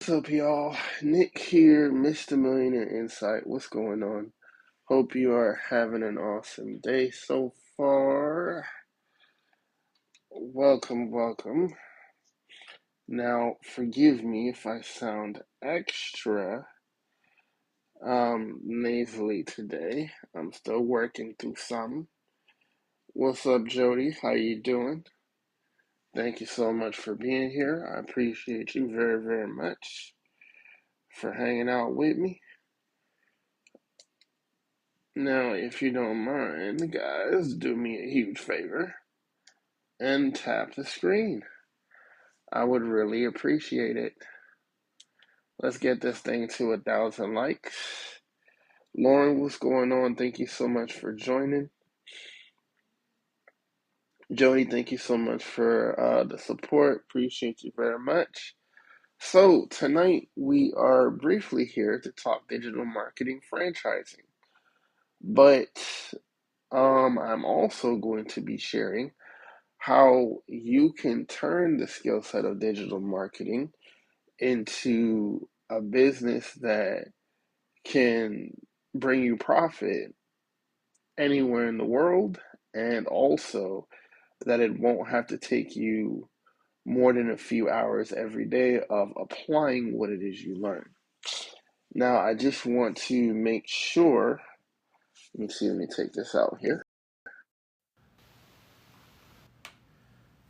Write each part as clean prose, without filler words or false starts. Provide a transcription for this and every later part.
What's up, y'all? Nick here, Mr. Millionaire Insight. What's going on? Hope you are having an awesome day so far. Welcome. Now, forgive me if I sound extra nasally today. I'm still working through some. What's up, Jody? How you doing? Thank you so much for being here. I appreciate you very much for hanging out with me. Now, if you don't mind, guys, do me a huge favor and tap the screen. I would really appreciate it. Let's get this thing to 1,000 likes. Lauren, what's going on? Thank you so much for joining. Jody, thank you so much for the support. Appreciate you very much. So, tonight we are briefly here to talk digital marketing franchising. But I'm also going to be sharing how you can turn the skill set of digital marketing into a business that can bring you profit anywhere in the world, and also that it won't have to take you more than a few hours every day of applying what it is you learn. Now, I just want to make sure, let me take this out here.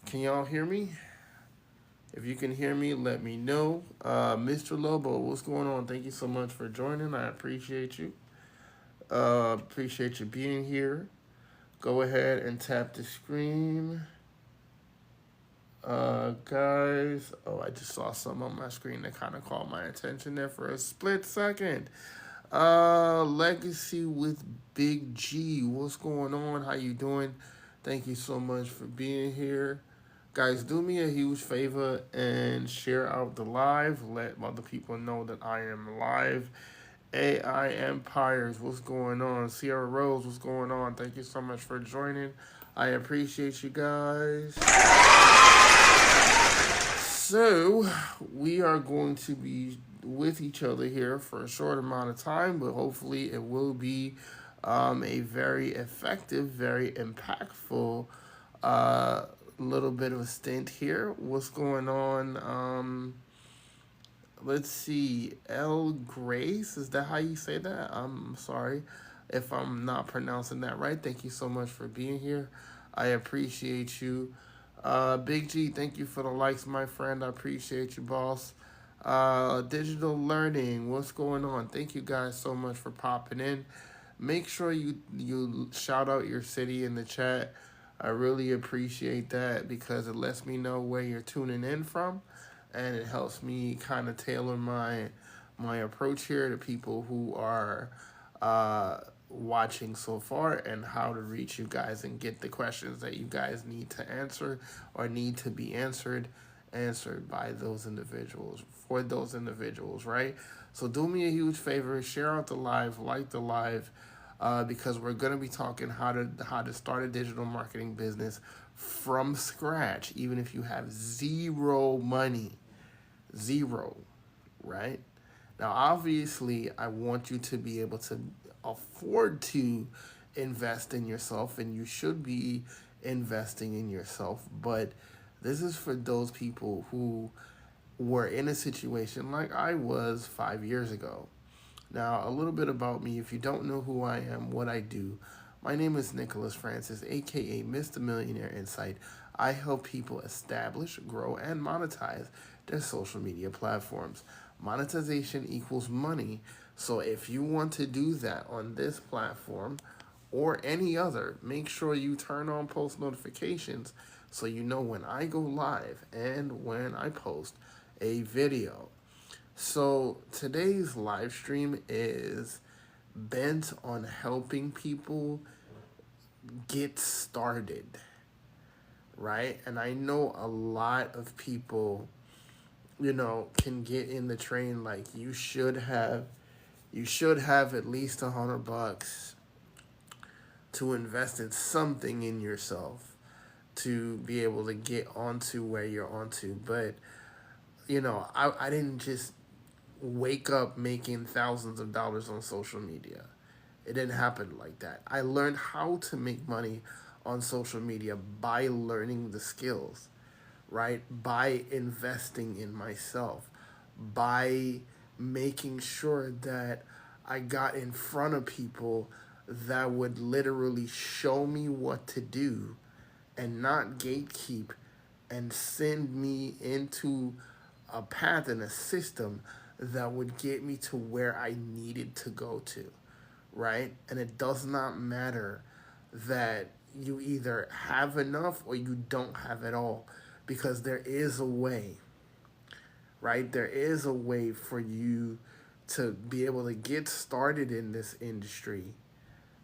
Can y'all hear me? If you can hear me, let me know. Mr. Lobo, what's going on? Thank you so much for joining. I appreciate you. Appreciate you being here. Go ahead and tap the screen. Guys, I just saw something on my screen that kind of caught my attention there for a split second. Legacy with Big G. What's going on? How you doing? Thank you so much for being here. Guys, do me a huge favor and share out the live. Let other people know that I am live. AI Empires, what's going on? Sierra Rose, what's going on? Thank you so much for joining. I appreciate you guys. So, we are going to be with each other here for a short amount of time, but hopefully it will be a very effective, very impactful little bit of a stint here. What's going on? Let's see. L Grace, is that how you say that? I'm sorry if I'm not pronouncing that right. Thank you so much for being here. I appreciate you. Big G, thank you for the likes, my friend. I appreciate you, boss. Digital learning, what's going on? Thank you guys so much for popping in. Make sure you shout out your city in the chat. I really appreciate that because it lets me know where you're tuning in from, and it helps me kind of tailor my approach here to people who are watching so far, and how to reach you guys and get the questions that you guys need to answer or need to be answered by those individuals, for those individuals, right? So do me a huge favor, share out the live, like the live, because we're gonna be talking how to start a digital marketing business from scratch, even if you have zero money, zero, right? Now, obviously, I want you to be able to afford to invest in yourself, and you should be investing in yourself. But this is for those people who were in a situation like I was 5 years ago. Now, a little bit about me. If you don't know who I am, what I do, my name is Nicholas Francis, aka Mr. Millionaire Insight. I help people establish, grow, and monetize their social media platforms. Monetization equals money. So if you want to do that on this platform or any other, make sure you turn on post notifications so you know when I go live and when I post a video. So today's live stream is bent on helping people get started, right? And I know a lot of people, can get in the train like you should have at least $100 to invest in something in yourself to be able to get onto where you're onto. But I didn't just wake up making thousands of dollars on social media. It didn't happen like that. I learned how to make money on social media by learning the skills, right? By investing in myself, by making sure that I got in front of people that would literally show me what to do and not gatekeep and send me into a path and a system that would get me to where I needed to go to, right? And it does not matter that you either have enough or you don't have it all, because there is a way, right? There is a way for you to be able to get started in this industry,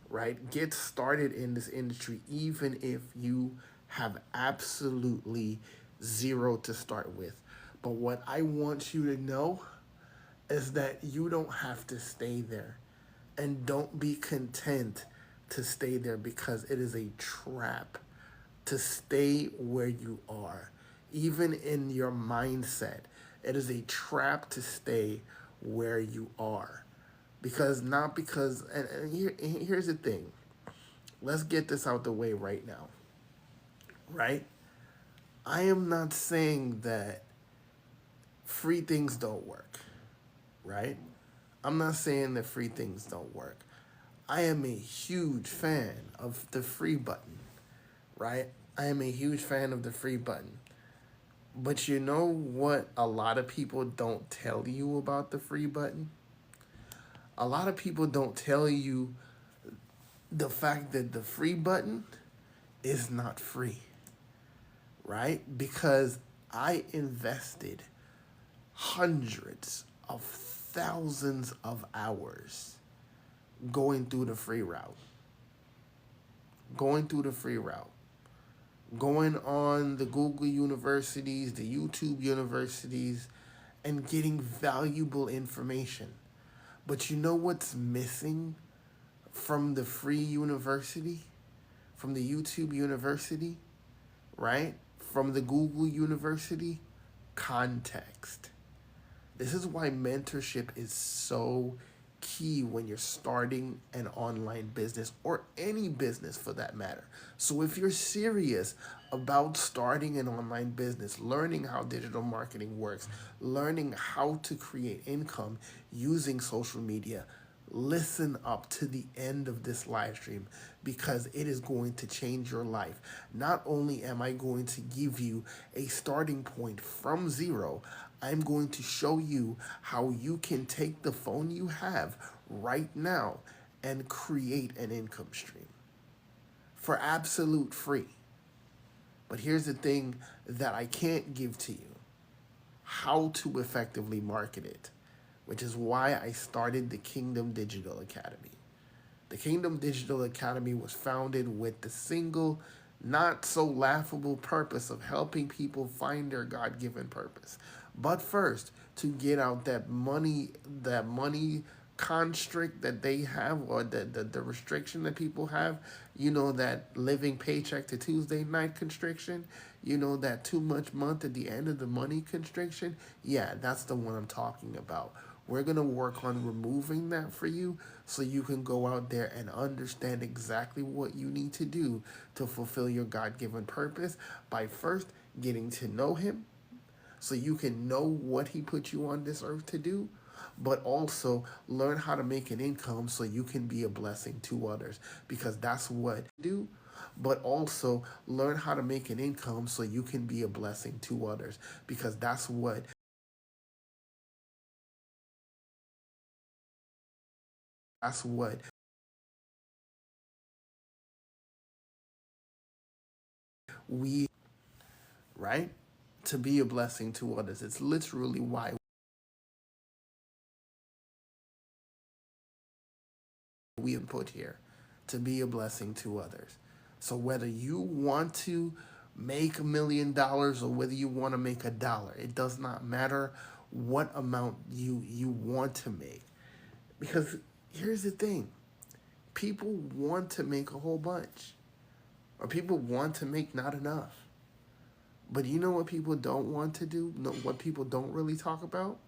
right? Get started in this industry even if you have absolutely zero to start with. But what I want you to know is that you don't have to stay there. And don't be content to stay there, because it is a trap to stay where you are. Even in your mindset, it is a trap to stay where you are. Because not because, here's the thing. Let's get this out the way right now, right? I am not saying that free things don't work, right? I'm not saying that free things don't work. I am a huge fan of the free button, right? I am a huge fan of the free button. But you know what a lot of people don't tell you about the free button? A lot of people don't tell you the fact that the free button is not free, right? Because I invested hundreds of thousands of hours going through the free route, going through the free route, going on the Google universities, the YouTube universities, and getting valuable information. But you know what's missing from the free university, from the YouTube university, right? From the Google university? Context. This is why mentorship is so key when you're starting an online business, or any business for that matter. So if you're serious about starting an online business, learning how digital marketing works, learning how to create income using social media, listen up to the end of this live stream, because it is going to change your life. Not only am I going to give you a starting point from zero, I'm going to show you how you can take the phone you have right now and create an income stream for absolute free. But here's the thing that I can't give to you: how to effectively market it, which is why I started the Kingdom Digital Academy. The Kingdom Digital Academy was founded with the single, not so laughable purpose of helping people find their God-given purpose. But first, to get out that money constrict that they have, or the restriction that people have, that living paycheck to Tuesday night constriction, that too much month at the end of the money constriction. Yeah, that's the one I'm talking about. We're going to work on removing that for you, so you can go out there and understand exactly what you need to do to fulfill your God-given purpose by first getting to know Him, so you can know what He put you on this earth to do, but also learn how to make an income so you can be a blessing to others, because that's what do. But also learn how to make an income so you can be a blessing to others, because that's what we, right? To be a blessing to others. It's literally why we are put here, to be a blessing to others. So whether you want to make $1 million or whether you want to make $1, it does not matter what amount you want to make. Because here's the thing: people want to make a whole bunch, or people want to make not enough. But you know what people don't want to do? No, what people don't really talk about?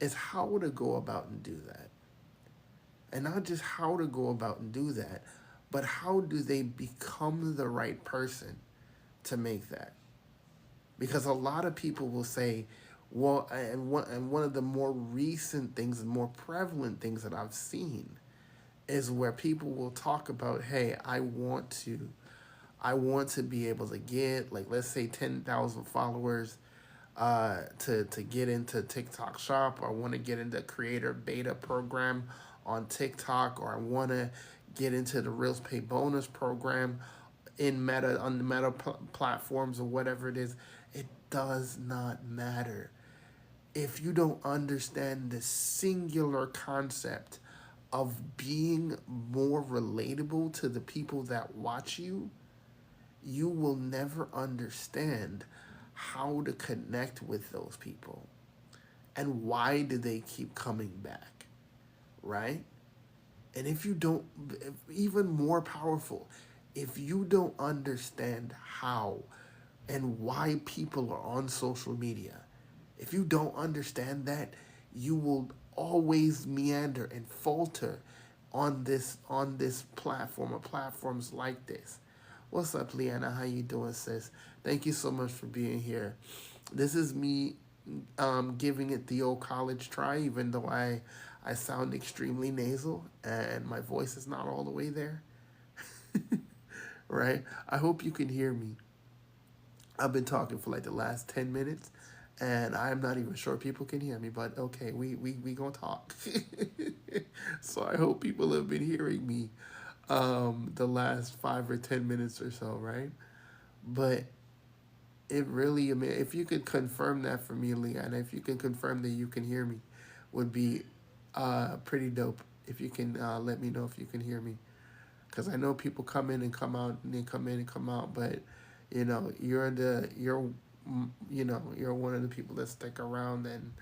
It's how to go about and do that. And not just how to go about and do that, but how do they become the right person to make that? Because a lot of people will say, well, and one of the more recent things and more prevalent things that I've seen is where people will talk about, hey, I want to be able to get, like, let's say 10,000 followers, to get into TikTok Shop, or I want to get into creator beta program on TikTok, or I want to get into the Reels Pay bonus program in Meta, on the Meta platforms, or whatever it is. It does not matter if you don't understand the singular concept of being more relatable to the people that watch you. You will never understand how to connect with those people and why do they keep coming back, right? And if you don't, even more powerful, if you don't understand how and why people are on social media, if you don't understand that, you will always meander and falter on this platform, or platforms like this. What's up, Leanna? How you doing, sis? Thank you so much for being here. This is me, giving it the old college try, even though I sound extremely nasal and my voice is not all the way there, right? I hope you can hear me. I've been talking for like the last 10 minutes and I'm not even sure people can hear me, but okay, we gonna talk. So I hope people have been hearing me the last 5 or 10 minutes or so, right? But it really, I mean, if you could confirm that for me, Leanne, if you can confirm that you can hear me, would be pretty dope. If you can let me know if you can hear me, because I know people come in and come out, and they come in and come out, but you're one of the people that stick around, and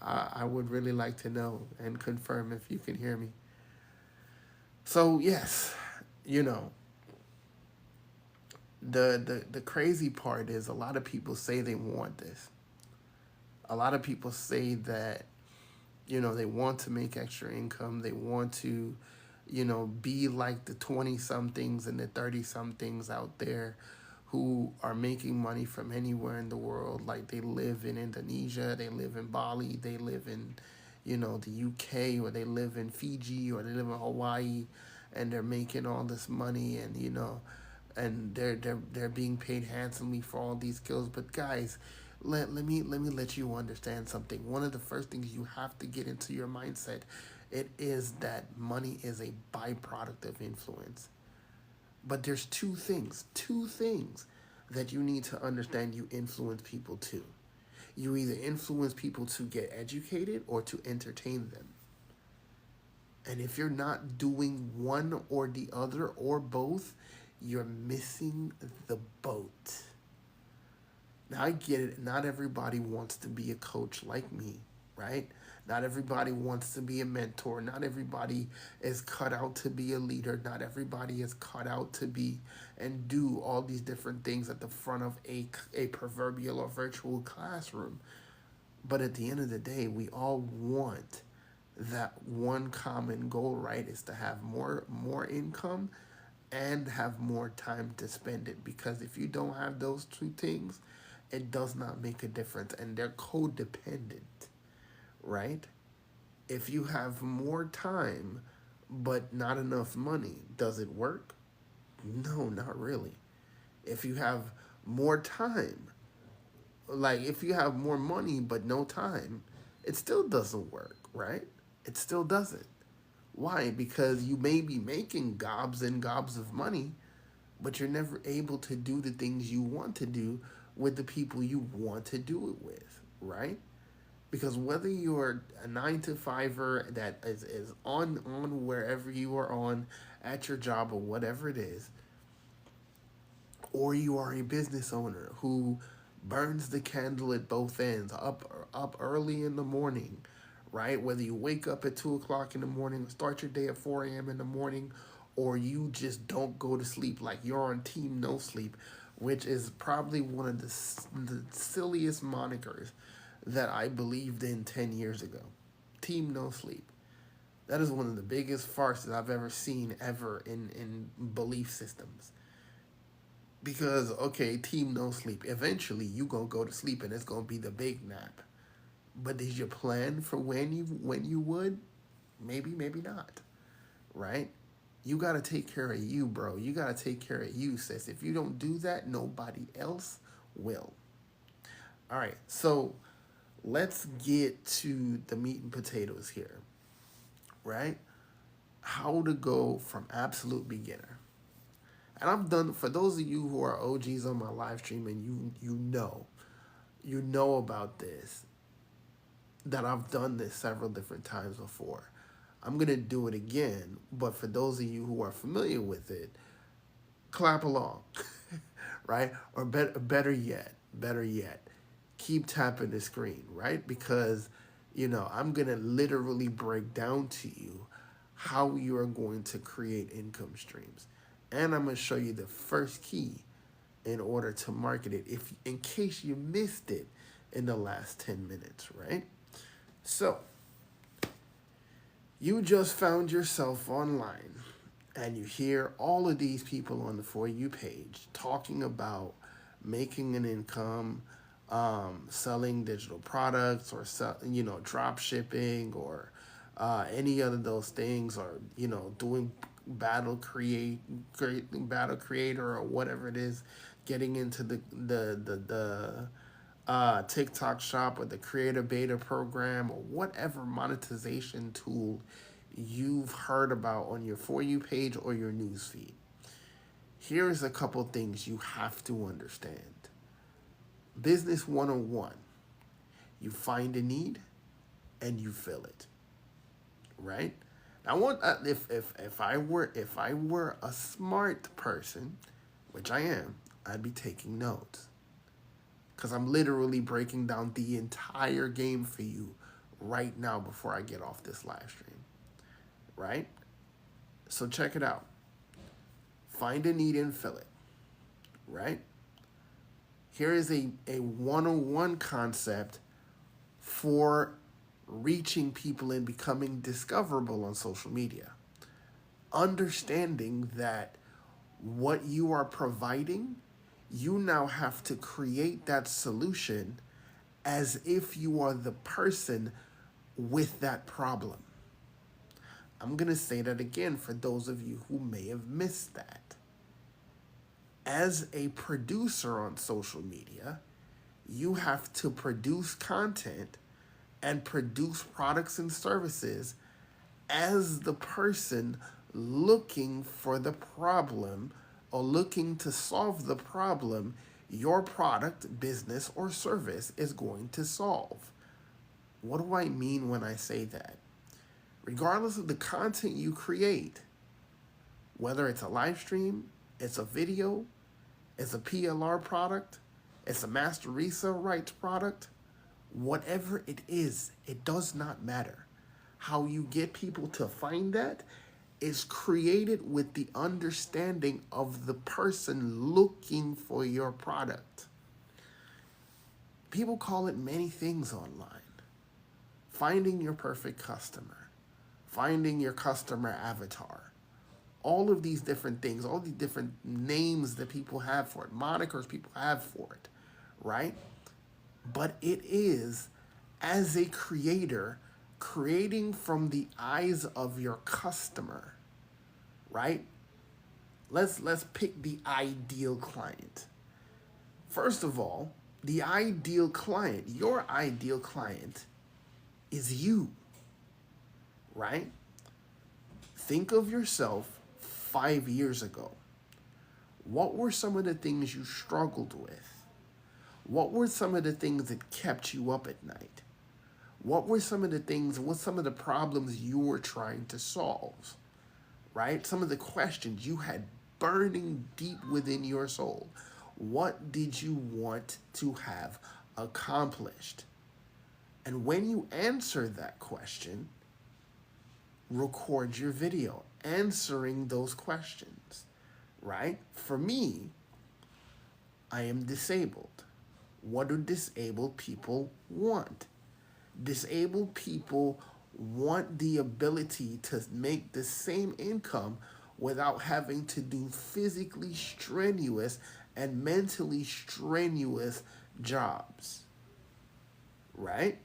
I would really like to know and confirm if you can hear me. So yes, you know, the crazy part is a lot of people say they want this. A lot of people say that they want to make extra income. They want to be like the 20 somethings and the 30 somethings out there who are making money from anywhere in the world. Like, they live in Indonesia, they live in Bali, they live in the UK, or they live in Fiji, or they live in Hawaii, and they're making all this money, and and they're being paid handsomely for all these skills. But guys, let me let you understand something. One of the first things you have to get into your mindset, it is that money is a byproduct of influence. But there's two things that you need to understand you influence people to. You either influence people to get educated or to entertain them. And if you're not doing one or the other or both, you're missing the boat. Now, I get it. Not everybody wants to be a coach like me, right? Not everybody wants to be a mentor. Not everybody is cut out to be a leader. Not everybody is cut out to be and do all these different things at the front of a proverbial or virtual classroom. But at the end of the day, we all want that one common goal, right? Is to have more income and have more time to spend it. Because if you don't have those two things, it does not make a difference, and they're codependent, right? If you have more time but not enough money, does it work? No, not really. If you have more time, like, if you have more money but no time, it still doesn't work, right? It still doesn't. Why? Because you may be making gobs and gobs of money, but you're never able to do the things you want to do with the people you want to do it with, right? Because whether you're a 9 to 5er that is on wherever you are on at your job or whatever it is, or you are a business owner who burns the candle at both ends, up early in the morning, right? Whether you wake up at 2 o'clock in the morning, start your day at 4 a.m. in the morning, or you just don't go to sleep, like you're on team no sleep, which is probably one of the silliest monikers that I believed in 10 years ago. Team No Sleep. That is one of the biggest farces I've ever seen ever in belief systems. Because, okay, Team No Sleep. Eventually, you gonna go to sleep and it's gonna be the big nap. But did you plan for when you would? Maybe, maybe not. Right? You gotta take care of you, bro. You gotta take care of you, sis. If you don't do that, nobody else will. All right, so let's get to the meat and potatoes here, right? How to go from absolute beginner. And I've done, for those of you who are OGs on my live stream and you know about this, that I've done this several different times before. I'm going to do it again, but for those of you who are familiar with it, clap along, right? Or better yet, keep tapping the screen, right? Because, I'm going to literally break down to you how you are going to create income streams. And I'm going to show you the first key in order to market it, if in case you missed it in the last 10 minutes, right? So, you just found yourself online and you hear all of these people on the For You page talking about making an income, selling digital products, or drop shipping, or any other those things, or doing battle creator, or whatever it is, getting into the TikTok shop or the creator beta program or whatever monetization tool you've heard about on your For You page or your newsfeed. Here's a couple things you have to understand. Business 101. You find a need and you fill it. Right? I want if I were a smart person, which I am, I'd be taking notes. Because I'm literally breaking down the entire game for you right now before I get off this live stream. Right? So check it out. Find a need and fill it. Right? Here is a 101 concept for reaching people and becoming discoverable on social media. Understanding that what you are providing, you now have to create that solution as if you are the person with that problem. I'm going to say that again for those of you who may have missed that. As a producer on social media, you have to produce content and produce products and services as the person looking for the problem or looking to solve the problem your product, business, or service is going to solve. What do I mean when I say that? Regardless of the content you create, whether it's a live stream, it's a video, it's a PLR product, it's a master resale rights product, whatever it is, it does not matter. How you get people to find that is created with the understanding of the person looking for your product. People call it many things online. Finding your perfect customer, finding your customer avatar, all of these different things, all these different names that people have for it, monikers people have for it, right? But it is, as a creator, creating from the eyes of your customer, right? Let's pick the ideal client. First of all, the ideal client, your ideal client, is you, right? Think of yourself 5 years ago. What were some of the things you struggled with? What were some of the things that kept you up at night? What's some of the problems you were trying to solve, right? Some of the questions you had burning deep within your soul. What did you want to have accomplished? And when you answer that question, record your video answering those questions, right? For me, I am disabled. What do disabled people want? Disabled people want the ability to make the same income without having to do physically strenuous and mentally strenuous jobs, right?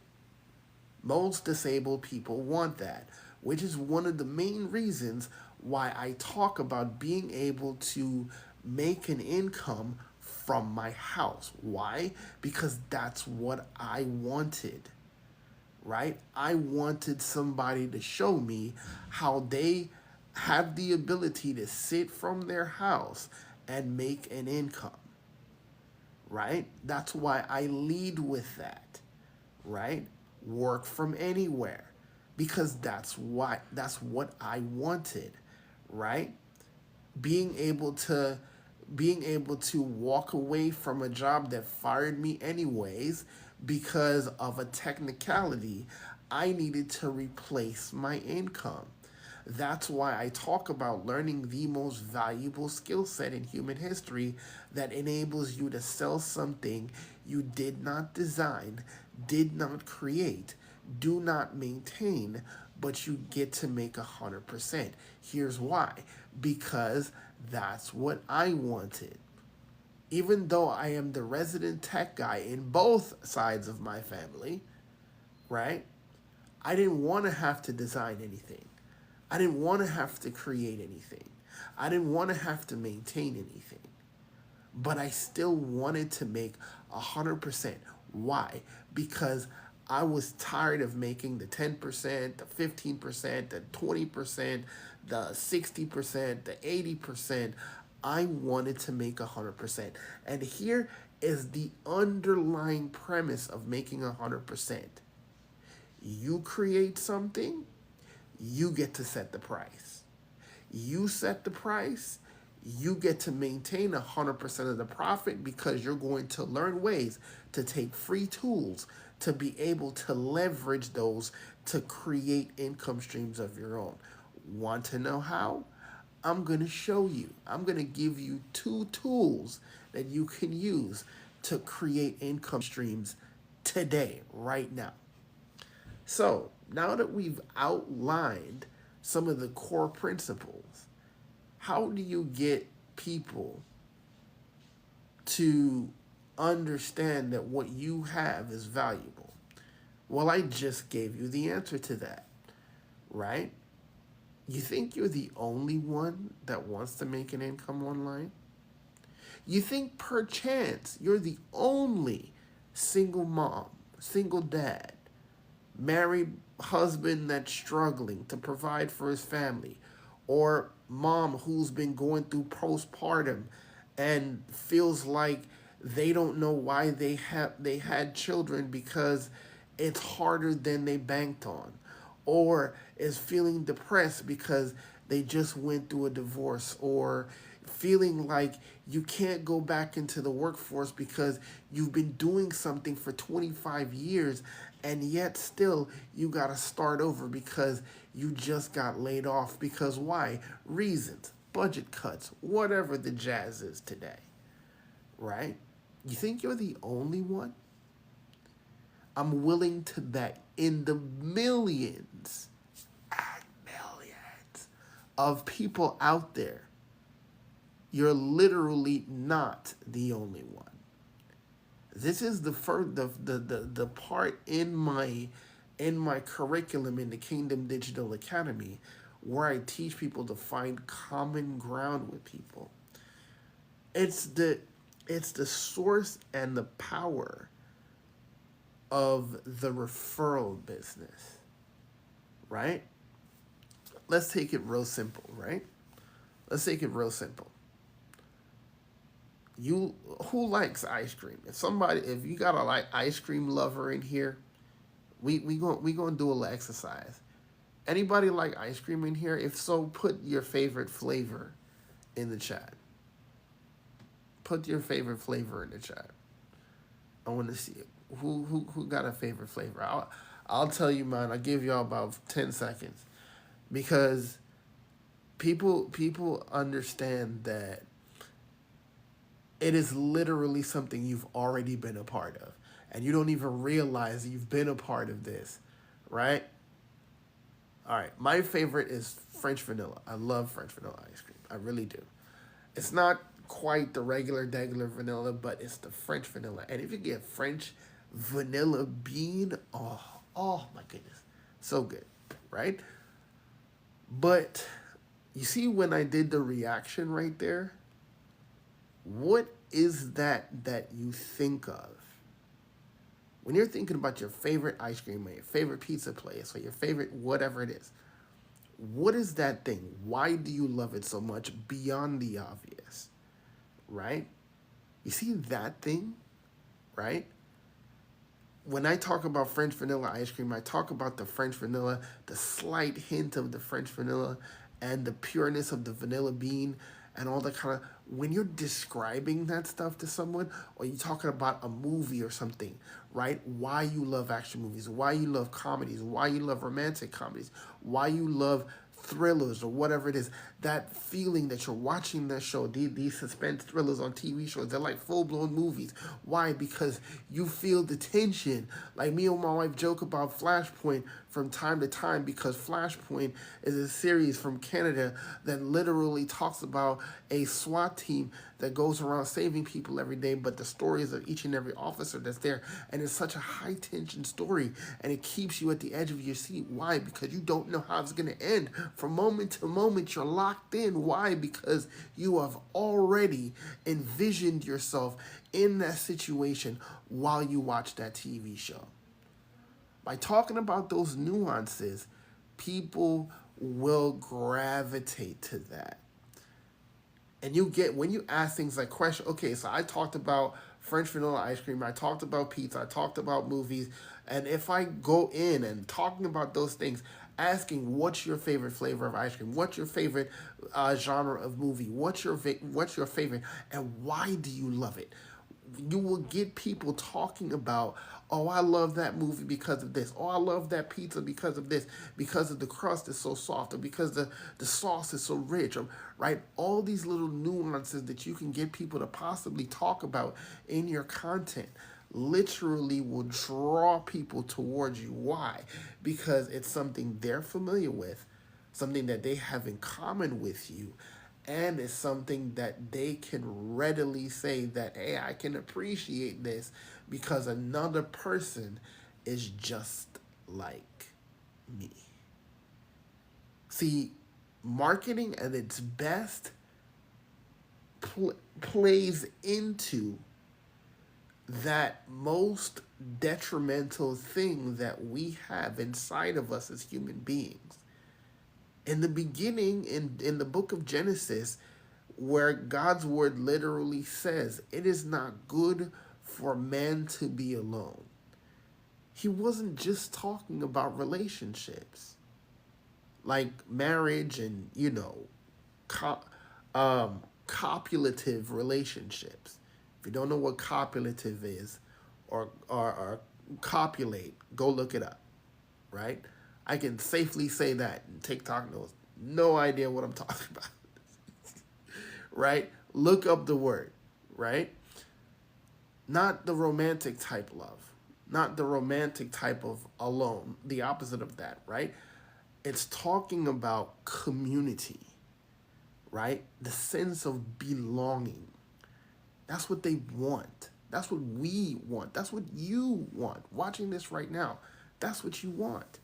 Most disabled people want that, which is one of the main reasons why I talk about being able to make an income from my house. Why? Because that's what I wanted, right? I wanted somebody to show me how they have the ability to sit from their house and make an income, right? That's why I lead with that, right? Work from anywhere, because that's what I wanted, right? Being able to walk away from a job that fired me anyways because of a technicality, I needed to replace my income. That's why I talk about learning the most valuable skill set in human history that enables you to sell something you did not design, did not create, do not maintain, but you get to make 100%. Here's why. Because that's what I wanted. Even though I am the resident tech guy in both sides of my family, right? I didn't want to have to design anything. I didn't want to have to create anything. I didn't want to have to maintain anything. But I still wanted to make 100%. Why? Because I was tired of making the 10%, the 15%, the 20%, the 60%, the 80%. I wanted to make 100%. And here is the underlying premise of making 100%. You create something, you get to set the price. You set the price, you get to maintain 100% of the profit because you're going to learn ways to take free tools to be able to leverage those to create income streams of your own. Want to know how? I'm going to show you. I'm going to give you 2 tools that you can use to create income streams today, right now. So, now that we've outlined some of the core principles, how do you get people to understand that what you have is valuable? Well, I just gave you the answer to that, right? You think you're the only one that wants to make an income online? You think perchance you're the only single mom, single dad, married husband that's struggling to provide for his family, or mom who's been going through postpartum and feels like they don't know why they had children because it's harder than they banked on, or is feeling depressed because they just went through a divorce, or feeling like you can't go back into the workforce because you've been doing something for 25 years and yet still you got to start over because you just got laid off. Because why? Reasons, budget cuts, whatever the jazz is today, right? You think you're the only one? I'm willing to bet in the millions and millions of people out there, you're literally not the only one. This is the part in my curriculum in the Kingdom Digital Academy where I teach people to find common ground with people. It's the source and the power of the referral business, right? Let's take it real simple, right? Let's take it real simple. Who likes ice cream? If you got a ice cream lover in here, we gonna do a little exercise. Anybody like ice cream in here? If so, put your favorite flavor in the chat. Put your favorite flavor in the chat. I want to see it. Who got a favorite flavor? I'll tell you mine. I'll give y'all about 10 seconds because people understand that It is literally something you've already been a part of. And you don't even realize you've been a part of this, right? All right, my favorite is French vanilla. I love French vanilla ice cream. I really do. It's not quite the regular vanilla, but it's the French vanilla. And if you get French vanilla bean, oh my goodness, so good, right? But you see, when I did the reaction right there, what is that you think of when you're thinking about your favorite ice cream or your favorite pizza place or your favorite whatever it is? What is that thing? Why do you love it so much beyond the obvious, right? You see that thing, right? When I talk about French vanilla ice cream, I talk about the French vanilla, the slight hint of the French vanilla, and the pureness of the vanilla bean, and all the kind of, when you're describing that stuff to someone, or you're talking about a movie or something, right? Why you love action movies, why you love comedies, why you love romantic comedies, why you love thrillers or whatever it is, that feeling that you're watching that show, these suspense thrillers on TV shows, they're like full-blown movies. Why? Because you feel the tension. Like me and my wife joke about Flashpoint from time to time, because Flashpoint is a series from Canada that literally talks about a SWAT team that goes around saving people every day, but the stories of each and every officer that's there. And it's such a high tension story, and it keeps you at the edge of your seat. Why? Because you don't know how it's going to end. From moment to moment, you're locked in. Why? Because you have already envisioned yourself in that situation while you watch that TV show. By talking about those nuances, people will gravitate to that. And you get, when you ask things like question, okay, so I talked about French vanilla ice cream, I talked about pizza, I talked about movies, and if I go in and talking about those things, asking what's your favorite flavor of ice cream, what's your favorite genre of movie, what's your favorite, and why do you love it? You will get people talking about, oh, I love that movie because of this. Oh, I love that pizza because of this, because of the crust is so soft, or because the sauce is so rich, or, right? All these little nuances that you can get people to possibly talk about in your content literally will draw people towards you. Why? Because it's something they're familiar with, something that they have in common with you, and it's something that they can readily say that, hey, I can appreciate this because another person is just like me. See, marketing at its best plays into that most detrimental thing that we have inside of us as human beings. In the beginning, in the book of Genesis, where God's word literally says, it is not good for man to be alone. He wasn't just talking about relationships, like marriage and, copulative relationships. If you don't know what copulative is, or copulate, go look it up, right? I can safely say that, and TikTok knows no idea what I'm talking about, right? Look up the word, right? Not the romantic type love, not the romantic type of alone, the opposite of that, right? It's talking about community, right? The sense of belonging. That's what they want. That's what we want. That's what you want. Watching this right now, that's what you want.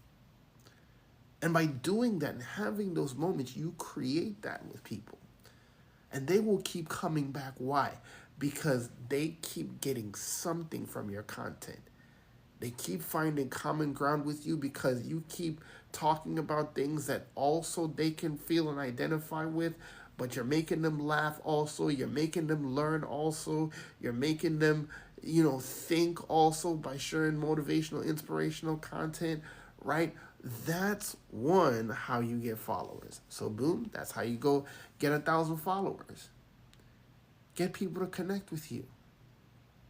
And by doing that and having those moments, you create that with people. And they will keep coming back. Why? Because they keep getting something from your content. They keep finding common ground with you because you keep talking about things that also they can feel and identify with, but you're making them laugh also. You're making them learn also. You're making them, think also by sharing motivational, inspirational content, right? That's one, how you get followers. So boom, that's how you go get 1,000 followers. Get people to connect with you.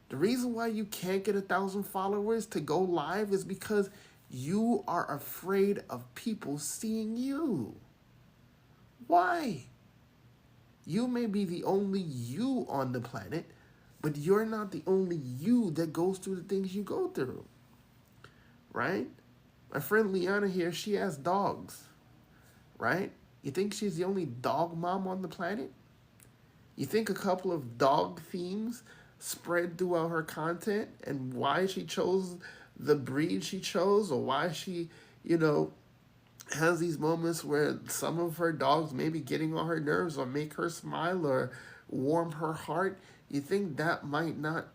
The reason why you can't get 1,000 followers to go live is because you are afraid of people seeing you. Why? You may be the only you on the planet, But you're not the only you that goes through the things you go through, right? My friend Liana here, she has dogs, right? You think she's the only dog mom on the planet? You think a couple of dog themes spread throughout her content and why she chose the breed she chose, or why she, you know, has these moments where some of her dogs may be getting on her nerves or make her smile or warm her heart? You think that might not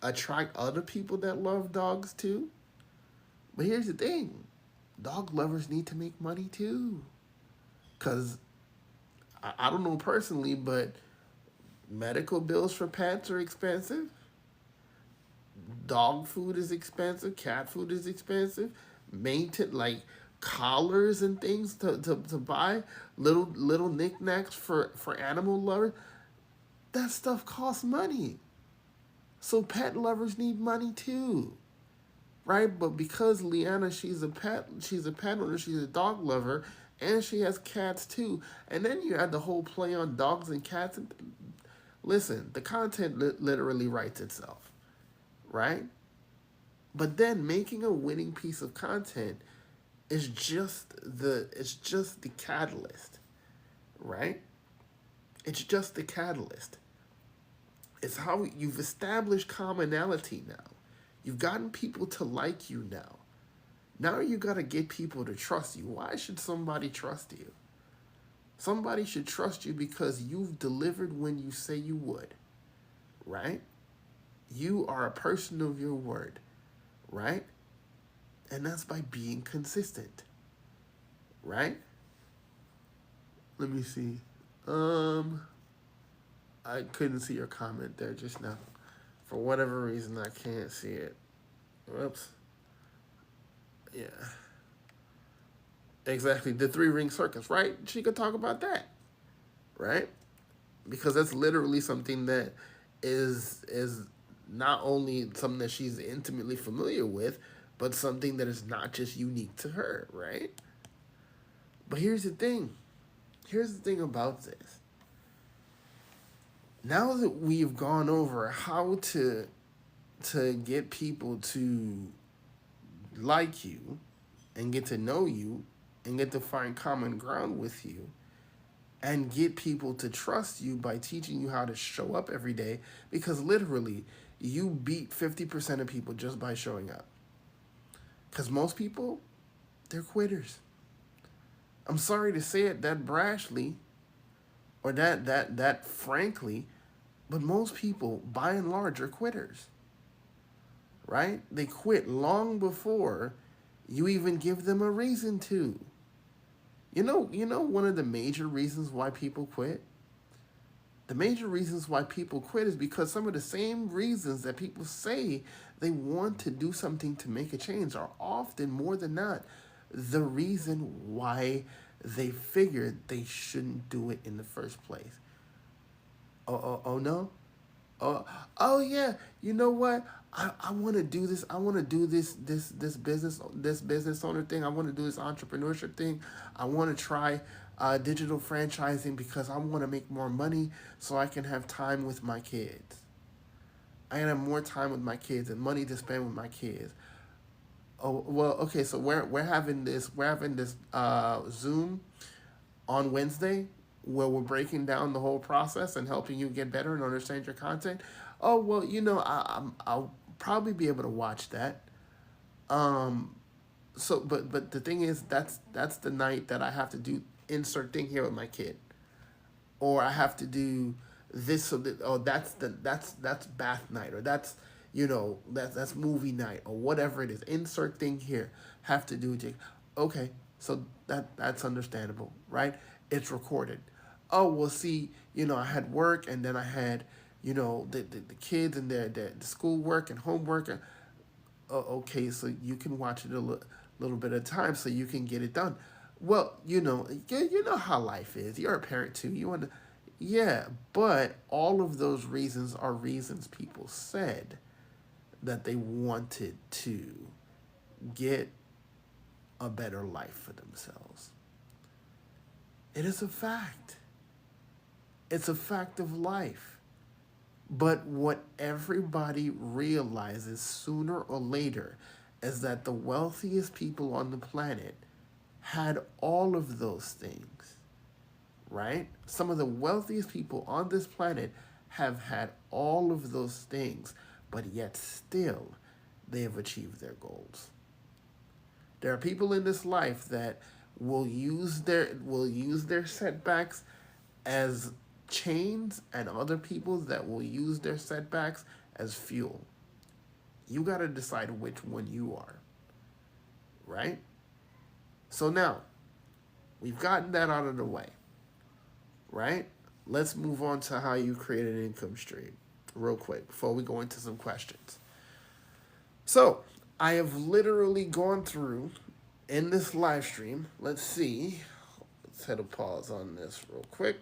attract other people that love dogs too? But here's the thing, dog lovers need to make money too. Because I don't know personally, but medical bills for pets are expensive. Dog food is expensive. Cat food is expensive. Maintain like collars and things to buy. Little knickknacks for animal lovers. That stuff costs money. So pet lovers need money too. Right? But because Liana, she's a pet owner, she's a dog lover, and she has cats too. And then you add the whole play on dogs and cats. And listen, the content literally writes itself, right? But then making a winning piece of content is just the catalyst, right? It's just the catalyst. It's how you've established commonality now. You've gotten people to like you now. Now you got to get people to trust you. Why should somebody trust you? Somebody should trust you because you've delivered when you say you would, right? You are a person of your word, right? And that's by being consistent, right? Let me see. I couldn't see your comment there just now. For whatever reason, I can't see it. Whoops. Yeah. Exactly. The three ring circus, right? She could talk about that, right? Because that's literally something that is not only something that she's intimately familiar with, but something that is not just unique to her, right? But here's the thing. Here's the thing about this. Now that we've gone over how to get people to like you and get to know you and get to find common ground with you and get people to trust you by teaching you how to show up every day, because literally you beat 50% of people just by showing up. Because most people, they're quitters. I'm sorry to say it that brashly or that frankly, but most people by and large are quitters. Right? They quit long before you even give them a reason to. You know one of the major reasons why people quit? The major reasons why people quit is because some of the same reasons that people say they want to do something to make a change are often, more than not, the reason why they figured they shouldn't do it in the first place. Oh no? Oh yeah, you know what? I want to do this. I want to do this business owner thing. I want to do this entrepreneurship thing. I want to try digital franchising because I want to make more money so I can have time with my kids. I can have more time with my kids and money to spend with my kids. Oh well, okay. So we're having this Zoom on Wednesday where we're breaking down the whole process and helping you get better and understand your content. Oh well, I'll probably be able to watch that. Um, but the thing is, that's the night that I have to do insert thing here with my kid, or I have to do this. So that, oh, that's bath night, or that's movie night, or whatever it is. Insert thing here. Have to do it. Okay, so that's understandable, right? It's recorded. Oh well, see, I had work, and then I had, the kids and their schoolwork and homework. And, oh, okay, so you can watch it a little bit at a time, so you can get it done. Well, you know how life is. You're a parent too. You want to, yeah, but all of those reasons are reasons people said that they wanted to get a better life for themselves. It is a fact. It's a fact of life. But what everybody realizes sooner or later is that the wealthiest people on the planet had all of those things, right? Some of the wealthiest people on this planet have had all of those things, but yet still they have achieved their goals. There are people in this life that will use their setbacks as chains, and other people that will use their setbacks as fuel. You got to decide which one you are, right? So now we've gotten that out of the way, right? Let's move on to how you create an income stream real quick before we go into some questions. So, I have literally gone through in this live stream. Let's see. Let's hit a pause on this real quick.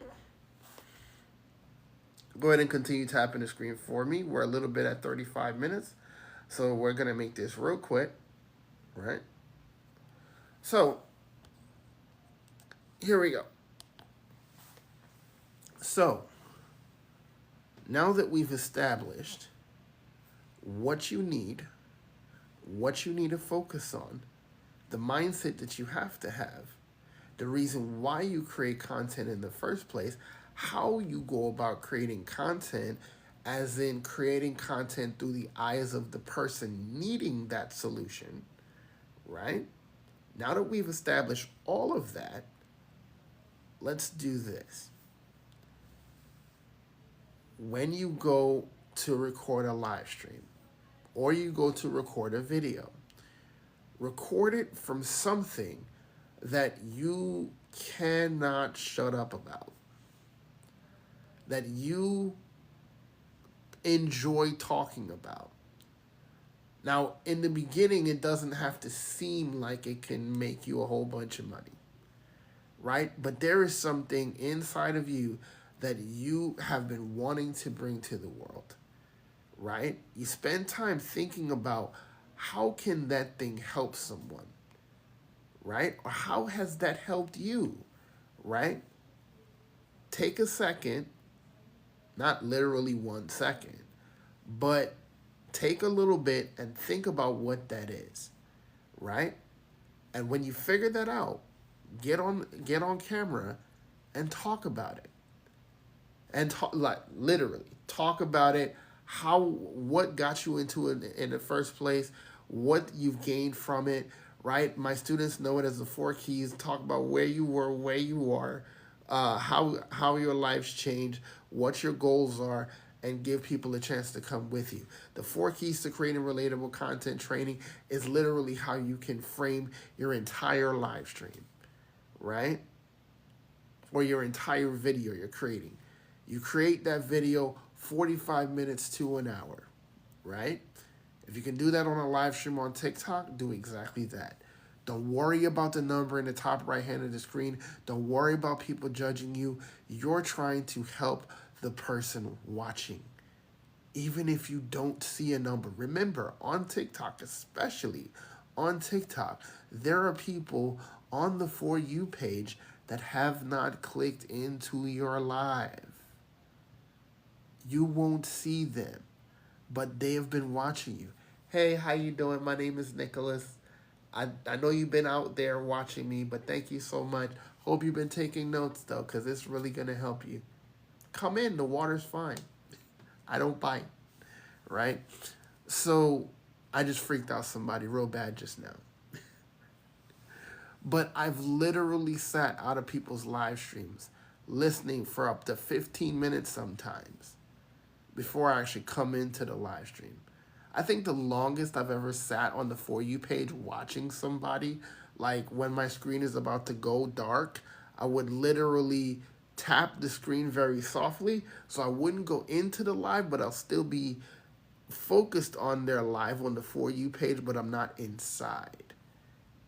Go ahead and continue tapping the screen for me. We're a little bit at 35 minutes. So, we're going to make this real quick, right? So, here we go. So, now that we've established what you need to focus on, the mindset that you have to have, the reason why you create content in the first place, how you go about creating content, as in creating content through the eyes of the person needing that solution, right? Now that we've established all of that, let's do this. When you go to record a live stream or you go to record a video, record it from something that you cannot shut up about, that you enjoy talking about. Now, in the beginning, it doesn't have to seem like it can make you a whole bunch of money, right? But there is something inside of you that you have been wanting to bring to the world, right? You spend time thinking about how can that thing help someone, right? Or how has that helped you, right? Take a second, not literally 1 second, but take a little bit and think about what that is, right? And when you figure that out, get on camera and talk about it. And talk, like, literally talk about it, what got you into it in the first place, what you've gained from it, right? My students know it as the 4 keys. Talk about where you were, where you are, how your life's changed, what your goals are, and give people a chance to come with you. The 4 keys to creating relatable content training is literally how you can frame your entire live stream, right? Or your entire video you're creating. You create that video 45 minutes to an hour, right? If you can do that on a live stream on TikTok, do exactly that. Don't worry about the number in the top right hand of the screen. Don't worry about people judging you. You're trying to help the person watching. Even if you don't see a number. Remember, on TikTok, especially on TikTok, there are people on the For You page that have not clicked into your live. You won't see them, but they have been watching you. Hey, how you doing? My name is Nicholas. I know you've been out there watching me, but thank you so much. Hope you've been taking notes, though, because it's really going to help you. Come in. The water's fine. I don't bite, right? So I just freaked out somebody real bad just now. But I've literally sat out of people's live streams listening for up to 15 minutes sometimes before I actually come into the live stream. I think the longest I've ever sat on the For You page watching somebody, like when my screen is about to go dark, I would literally tap the screen very softly so I wouldn't go into the live, but I'll still be focused on their live on the For You page, but I'm not inside.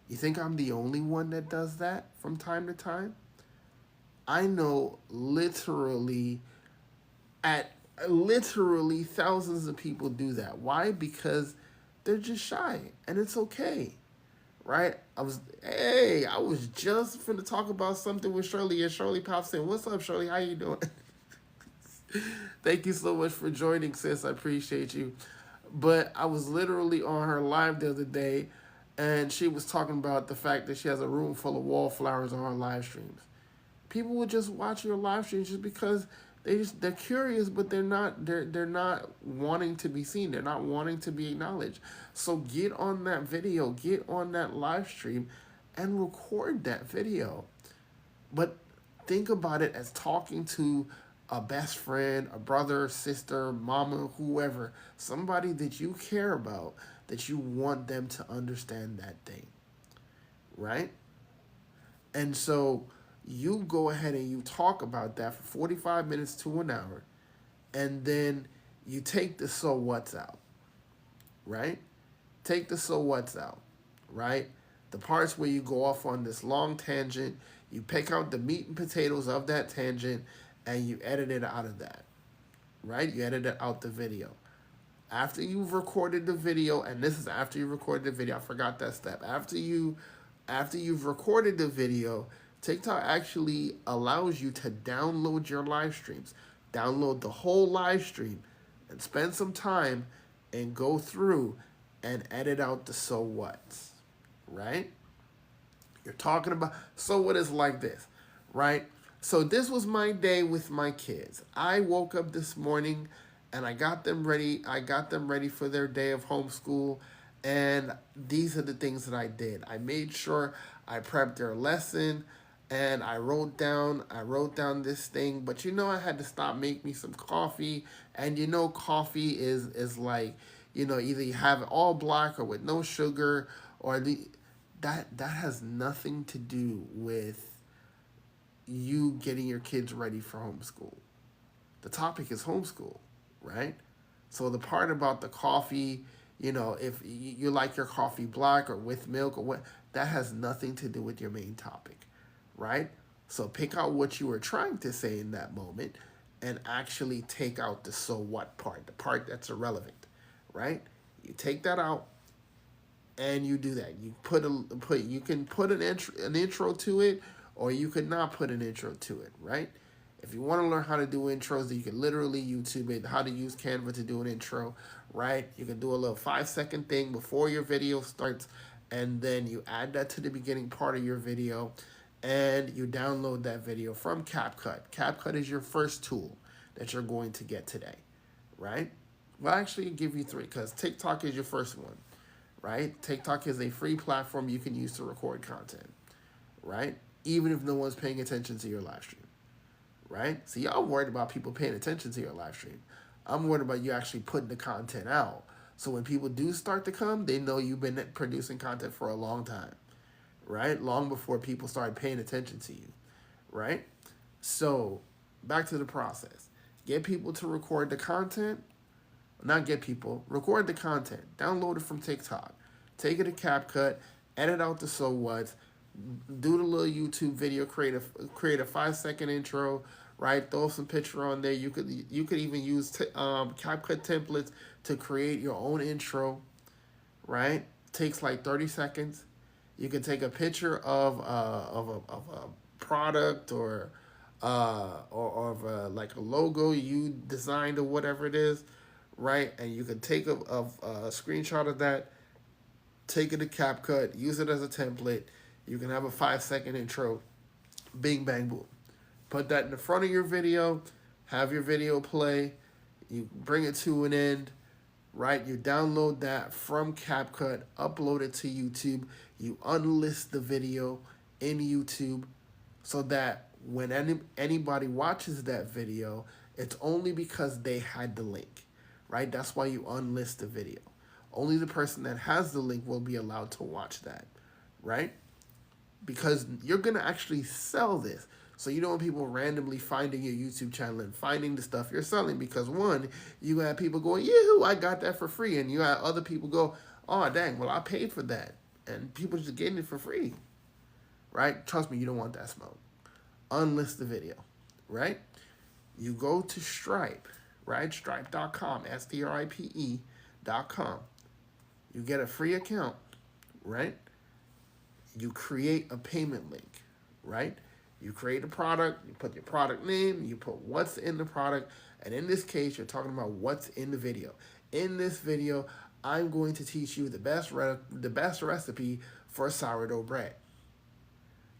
You think I'm the only one that does that from time to time? I know literally thousands of people do that. Why? Because they're just shy, and it's okay, right? I was just finna talk about something with Shirley, and Shirley pops in. What's up, Shirley? How you doing? Thank you so much for joining, sis. I appreciate you. But I was literally on her live the other day, and she was talking about the fact that she has a room full of wallflowers on her live streams. People will just watch your live streams just because they're curious, but they're not wanting to be seen. They're not wanting to be acknowledged. So get on that video, get on that live stream, and record that video. But think about it as talking to a best friend, a brother, sister, mama, whoever, somebody that you care about, that you want them to understand that thing, right? And so you go ahead and you talk about that for 45 minutes to an hour, and then you take the so what's out, right? Take the so what's out, right? The parts where you go off on this long tangent, you pick out the meat and potatoes of that tangent, and you edit it out of that, right? You edit it out the video. After you've recorded the video, and this is after you recorded the video, I forgot that step. After you've recorded the video, TikTok actually allows you to download your live streams. Download the whole live stream and spend some time and go through and edit out the so what's, right? You're talking about so what is like this, right? So this was my day with my kids. I woke up this morning and I got them ready. I got them ready for their day of homeschool, and these are the things that I did. I made sure I prepped their lesson, and I wrote down this thing, but I had to stop, make me some coffee. And coffee is like, either you have it all black or with no sugar, or that has nothing to do with you getting your kids ready for homeschool. The topic is homeschool, right? So the part about the coffee, if you like your coffee black or with milk or what, that has nothing to do with your main topic, right? So pick out what you were trying to say in that moment and actually take out the so what part, the part that's irrelevant, right? You take that out and you do that. You can put an intro to it, or you could not put an intro to it, right? If you want to learn how to do intros, you can literally YouTube it, how to use Canva to do an intro, right? You can do a little 5-second thing before your video starts, and then you add that to the beginning part of your video, and you download that video from CapCut. CapCut is your first tool that you're going to get today, right? Well, actually, I'll give you 3, because TikTok is your first one, right? TikTok is a free platform you can use to record content, right? Even if no one's paying attention to your live stream, right? See, y'all worried about people paying attention to your live stream. I'm worried about you actually putting the content out. So when people do start to come, they know you've been producing content for a long time, right? Long before people started paying attention to you, right? So back to the process. Get people to record the content. Not get people. Record the content. Download it from TikTok. Take it to CapCut. Edit out the so what's. Do the little YouTube video. Create a 5-second intro. Right. Throw some picture on there. You could even use CapCut templates to create your own intro. Right. Takes like 30 seconds. You can take a picture of a product or of like a logo you designed or whatever it is, right? And you can take a screenshot of that, take it to CapCut, use it as a template. You can have a 5-second intro, bing, bang, boom. Put that in the front of your video, have your video play, you bring it to an end, right? You download that from CapCut, upload it to YouTube, you unlist the video in YouTube so that when anybody watches that video, it's only because they had the link, right? That's why you unlist the video. Only the person that has the link will be allowed to watch that, right? Because you're going to actually sell this. So you don't want people randomly finding your YouTube channel and finding the stuff you're selling, because one, you have people going, yoo-hoo, I got that for free. And you have other people go, oh, dang, well, I paid for that. And people just getting it for free, right? Trust me, you don't want that smoke. Unlist the video, right? You go to Stripe, right? Stripe.com, Stripe.com. You get a free account, right? You create a payment link, right? You create a product, you put your product name, you put what's in the product, and in this case, you're talking about what's in the video. In this video, I'm going to teach you the best recipe for sourdough bread,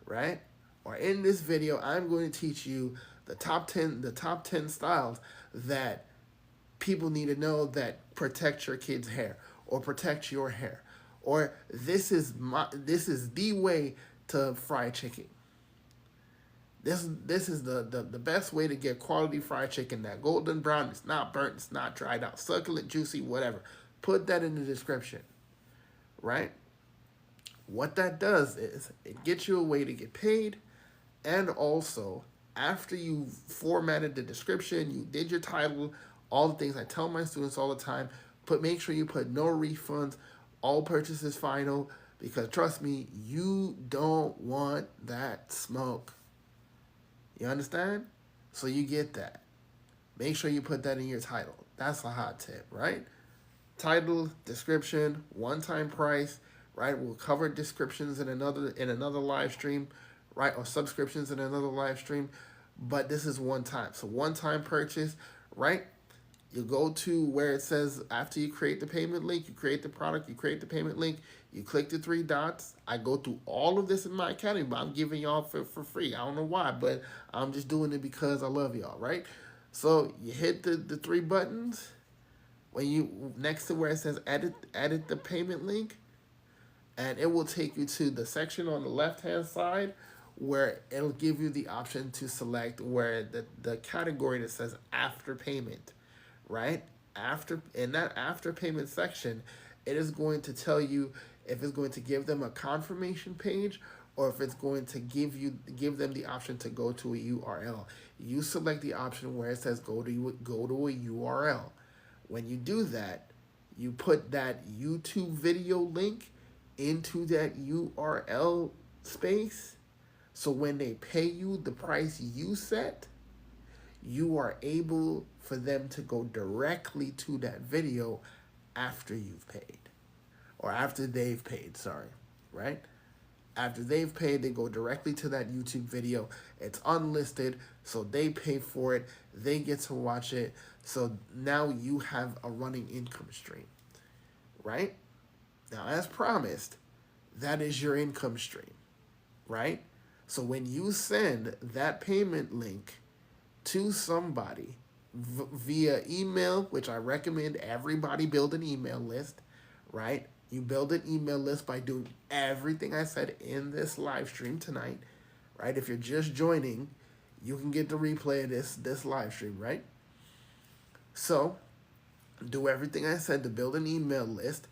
right? Or in this video, I'm going to teach you the top ten styles that people need to know that protect your kid's hair or protect your hair. Or this is the way to fry chicken. This is the best way to get quality fried chicken. That golden brown, it's not burnt, it's not dried out, succulent, juicy, whatever. Put that in the description, right? What that does is it gets you a way to get paid, and also after you formatted the description, you did your title, all the things I tell my students all the time. Make sure you put no refunds, all purchases final, because trust me, you don't want that smoke. You understand? So you get that. Make sure you put that in your title. That's a hot tip, right? Title, description, one-time price, right? We'll cover descriptions in another live stream, right? Or subscriptions in another live stream. But this is one time. So one-time purchase, right? You go to where it says after you create the payment link, you create the product, you create the payment link, you click the three dots. I go through all of this in my academy, but I'm giving y'all for free. I don't know why, but I'm just doing it because I love y'all, right? So you hit the three buttons. When you next to where it says edit the payment link, and it will take you to the section on the left-hand side where it'll give you the option to select where the category that says after payment. Right? In that after payment section, it is going to tell you if it's going to give them a confirmation page or if it's going to give them the option to go to a URL. You select the option where it says go to a URL. When you do that, you put that YouTube video link into that URL space. So when they pay you the price you set, you are able for them to go directly to that video after you've paid. Or after they've paid, sorry, right? After they've paid, they go directly to that YouTube video. It's unlisted, so they pay for it. They get to watch it. So now you have a running income stream, right? Now, as promised, that is your income stream, right? So when you send that payment link to somebody via email, which I recommend everybody build an email list, right? You build an email list by doing everything I said in this live stream tonight, right? If you're just joining, you can get the replay of this live stream, right? So do everything I said to build an email list.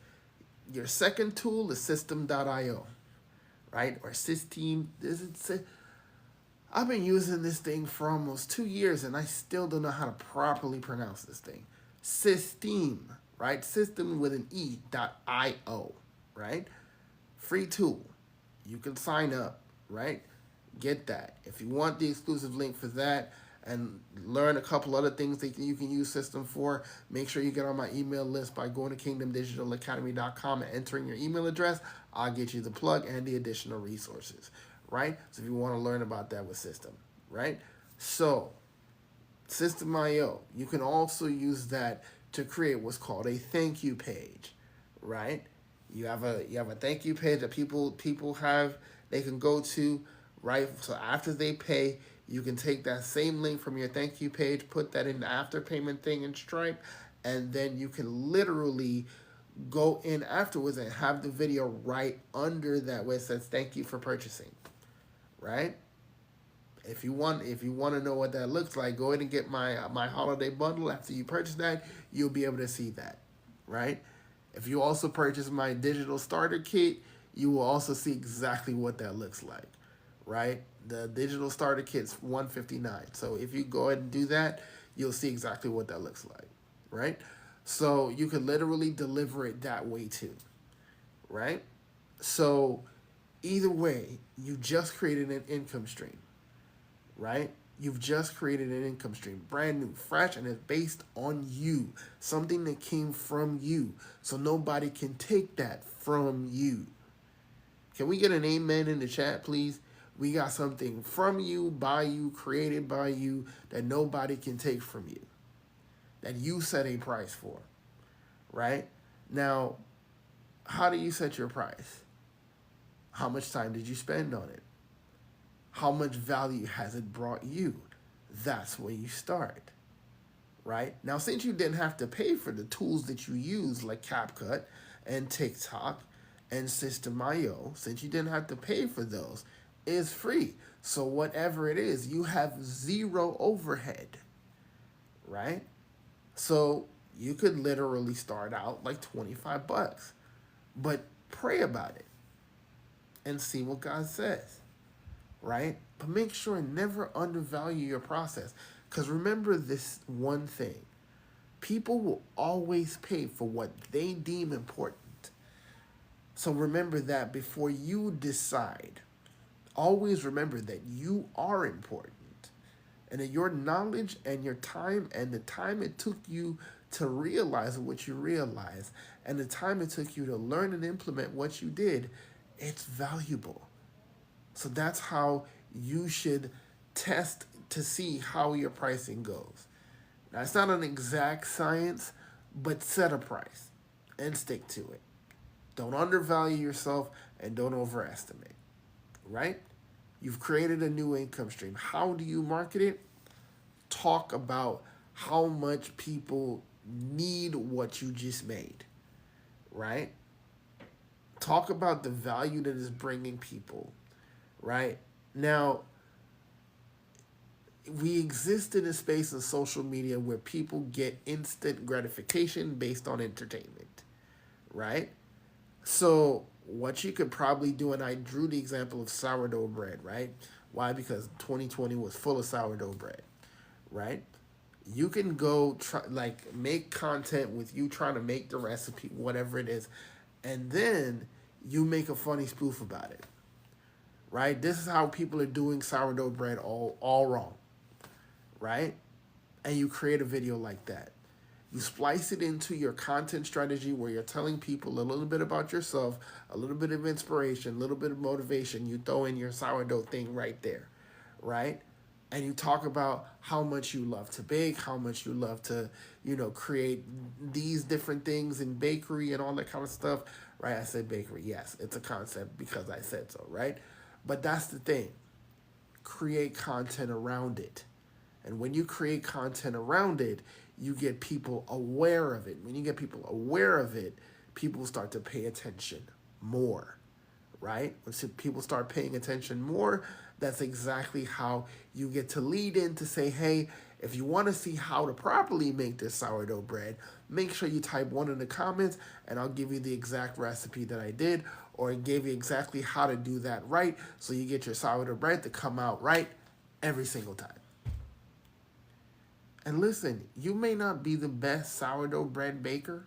Your second tool is Systeme.io, right? Or Systeme. I've been using this thing for almost 2 years, and I still don't know how to properly pronounce this thing. Systeme, right? System with an E.io, right? Free tool. You can sign up, right? Get that. If you want the exclusive link for that and learn a couple other things that you can use Systeme for, make sure you get on my email list by going to kingdomdigitalacademy.com and entering your email address. I'll get you the plug and the additional resources. Right? So if you want to learn about that with Systeme, right? So Systeme.io, you can also use that to create what's called a thank you page, right? You have a thank you page that people have, they can go to, right? So after they pay, you can take that same link from your thank you page, put that in the after payment thing in Stripe, and then you can literally go in afterwards and have the video right under that where it says thank you for purchasing. Right? If you want to know what that looks like, go ahead and get my holiday bundle. After you purchase that, you'll be able to see that, right? If you also purchase my digital starter kit, you will also see exactly what that looks like, right? The digital starter kit's $159. So if you go ahead and do that, you'll see exactly what that looks like, right? So you can literally deliver it that way too, right? So either way, you just created an income stream, right? You've just created an income stream, brand new, fresh, and it's based on you, something that came from you, so nobody can take that from you. Can we get an amen in the chat, please? We got something from you, by you, created by you, that nobody can take from you, that you set a price for, right? Now, how do you set your price? How much time did you spend on it? How much value has it brought you? That's where you start, right? Now, since you didn't have to pay for the tools that you use, like CapCut and TikTok and System.io, since you didn't have to pay for those, it's free. So whatever it is, you have zero overhead, right? So you could literally start out like 25 bucks, but pray about it and see what God says, right? But make sure never undervalue your process. Because remember this one thing: people will always pay for what they deem important. So remember that before you decide. Always remember that you are important. And that your knowledge and your time and the time it took you to realize what you realized and the time it took you to learn and implement what you did, it's valuable. So that's how you should test to see how your pricing goes. Now, it's not an exact science, but set a price and stick to it. Don't undervalue yourself and don't overestimate, right? You've created a new income stream. How do you market it? Talk about how much people need what you just made, right? Talk about the value that is bringing people, right? Now, we exist in a space of social media where people get instant gratification based on entertainment, right? So what you could probably do, and I drew the example of sourdough bread, right? Why? Because 2020 was full of sourdough bread, right? You can go try, like, make content with you trying to make the recipe, whatever it is, and then you make a funny spoof about it, right? This is how people are doing sourdough bread all wrong, right? And you create a video like that. You splice it into your content strategy where you're telling people a little bit about yourself, a little bit of inspiration, a little bit of motivation. You throw in your sourdough thing right there, right? And you talk about how much you love to bake, how much you love to, create these different things in bakery and all that kind of stuff, right? I said bakery. Yes, it's a concept because I said so, right? But that's the thing. Create content around it. And when you create content around it, you get people aware of it. When you get people aware of it, people start to pay attention more, right? When people start paying attention more, that's exactly how you get to lead in to say, hey, if you want to see how to properly make this sourdough bread, make sure you type 1 in the comments and I'll give you the exact recipe that I did, or give you exactly how to do that right so you get your sourdough bread to come out right every single time. And listen, you may not be the best sourdough bread baker,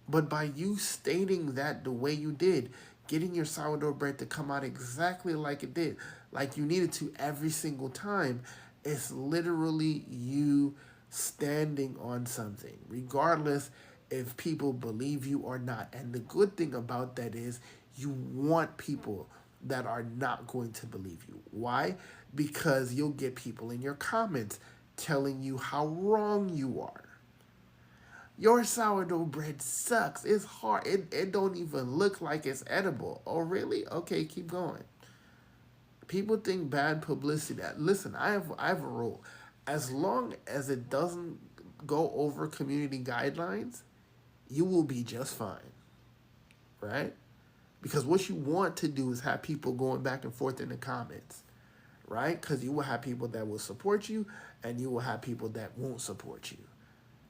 but by you stating that the way you did, getting your sourdough bread to come out exactly like it did, like you needed to every single time, it's literally you standing on something, regardless if people believe you or not. And the good thing about that is you want people that are not going to believe you. Why? Because you'll get people in your comments telling you how wrong you are. Your sourdough bread sucks. It's hard. It don't even look like it's edible. Oh, really? Okay, keep going. People think bad publicity. Listen, I have a rule. As long as it doesn't go over community guidelines, you will be just fine. Right? Because what you want to do is have people going back and forth in the comments. Right? Because you will have people that will support you and you will have people that won't support you.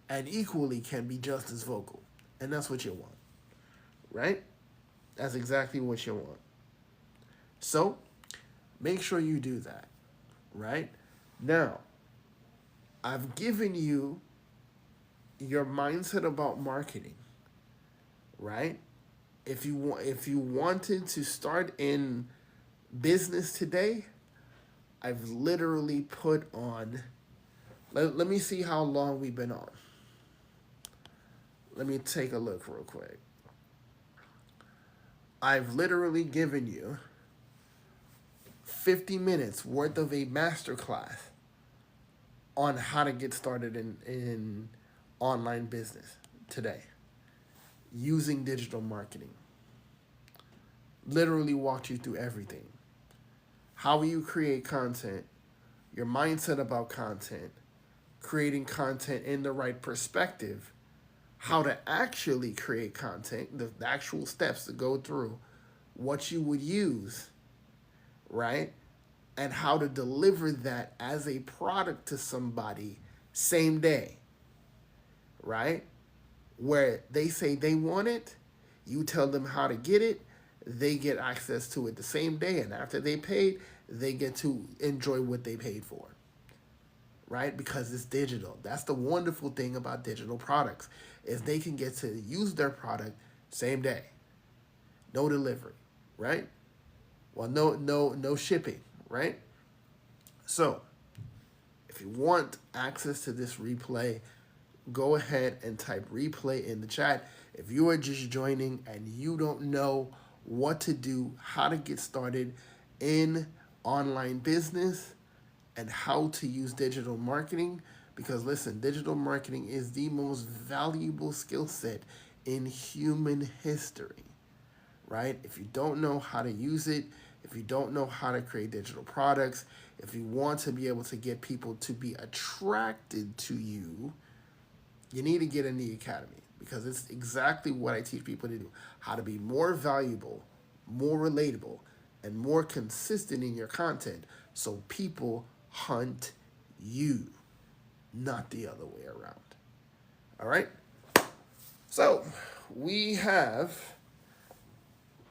And equally can be just as vocal. And that's what you want. Right? That's exactly what you want. So, make sure you do that. Right? Now, I've given you your mindset about marketing. Right? If you wanted to start in business today, I've literally put on, let me see how long we've been on. Let me take a look real quick. I've literally given you 50 minutes worth of a masterclass on how to get started in online business today using digital marketing. Literally walked you through everything. How you create content, your mindset about content, creating content in the right perspective, how to actually create content, the actual steps to go through, what you would use, right? And how to deliver that as a product to somebody same day, right? Where they say they want it, you tell them how to get it, they get access to it the same day, and after they paid, they get to enjoy what they paid for, right? Because it's digital. That's the wonderful thing about digital products, is they can get to use their product same day, no delivery, right? Well, no shipping, right? So, if you want access to this replay, go ahead and type replay in the chat. If you are just joining and you don't know what to do, how to get started in online business, and how to use digital marketing, because listen, digital marketing is the most valuable skill set in human history, right? If you don't know how to use it, if you don't know how to create digital products, if you want to be able to get people to be attracted to you, you need to get in the academy, because it's exactly what I teach people to do. How to be more valuable, more relatable, and more consistent in your content so people hunt you, not the other way around. All right? So we have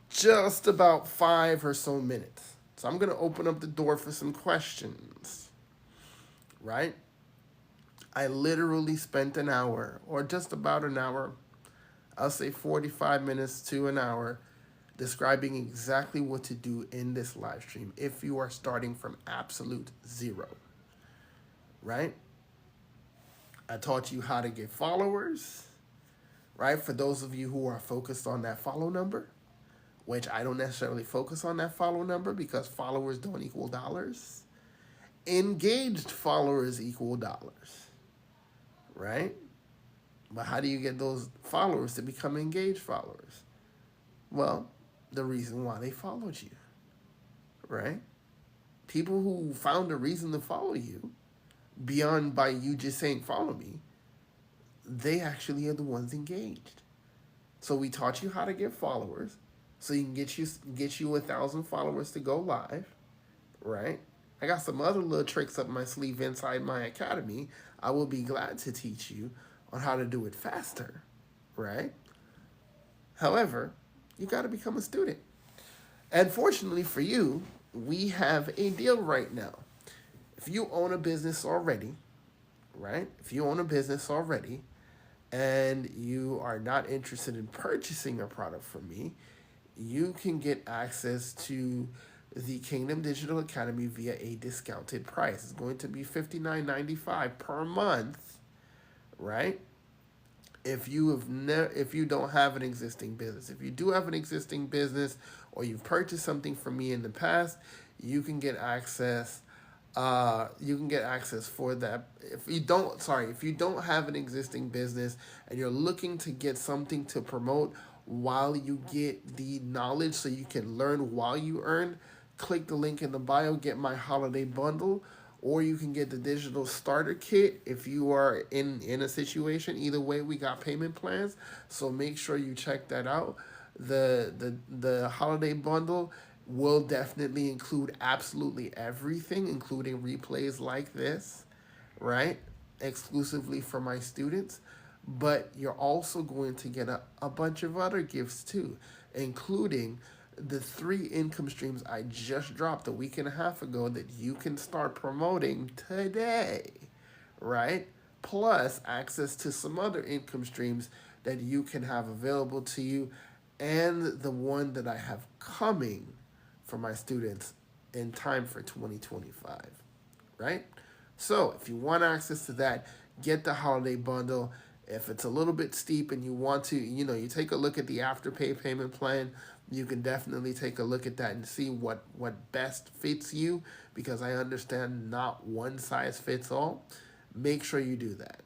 just about 5 or so minutes. So I'm going to open up the door for some questions, right? I literally spent an hour, or just about an hour, I'll say 45 minutes to an hour, describing exactly what to do in this live stream if you are starting from absolute zero, right? I taught you how to get followers, right? For those of you who are focused on that follow number, which I don't necessarily focus on that follow number because followers don't equal dollars. Engaged followers equal dollars, right? But how do you get those followers to become engaged followers? Well, the reason why they followed you, right? People who found a reason to follow you, beyond by you just saying follow me, they actually are the ones engaged. So we taught you how to get followers, so you can get you 1,000 followers to go live, right? I got some other little tricks up my sleeve inside my academy. I will be glad to teach you on how to do it faster, right? However, you got to become a student. And fortunately for you, we have a deal right now. If you own a business already, right? If you own a business already and you are not interested in purchasing a product from me, you can get access to the Kingdom Digital Academy via a discounted price. It's going to be $59.95 per month, right? If you don't have an existing business. If you do have an existing business or you've purchased something from me in the past, you can get access. You can get access for that. If you don't have an existing business and you're looking to get something to promote while you get the knowledge so you can learn while you earn, click the link in the bio, get my holiday bundle, or you can get the digital starter kit if you are in a situation. Either way, we got payment plans, so make sure you check that out. The holiday bundle will definitely include absolutely everything, including replays like this, right? Exclusively for my students. But you're also going to get a bunch of other gifts too, including the 3 income streams I just dropped a week and a half ago that you can start promoting today, right? Plus access to some other income streams that you can have available to you, and the one that I have coming for my students in time for 2025, right? So if you want access to that, get the holiday bundle. If it's a little bit steep and you want to, you take a look at the Afterpay payment plan, you can definitely take a look at that and see what best fits you, because I understand not one size fits all. Make sure you do that,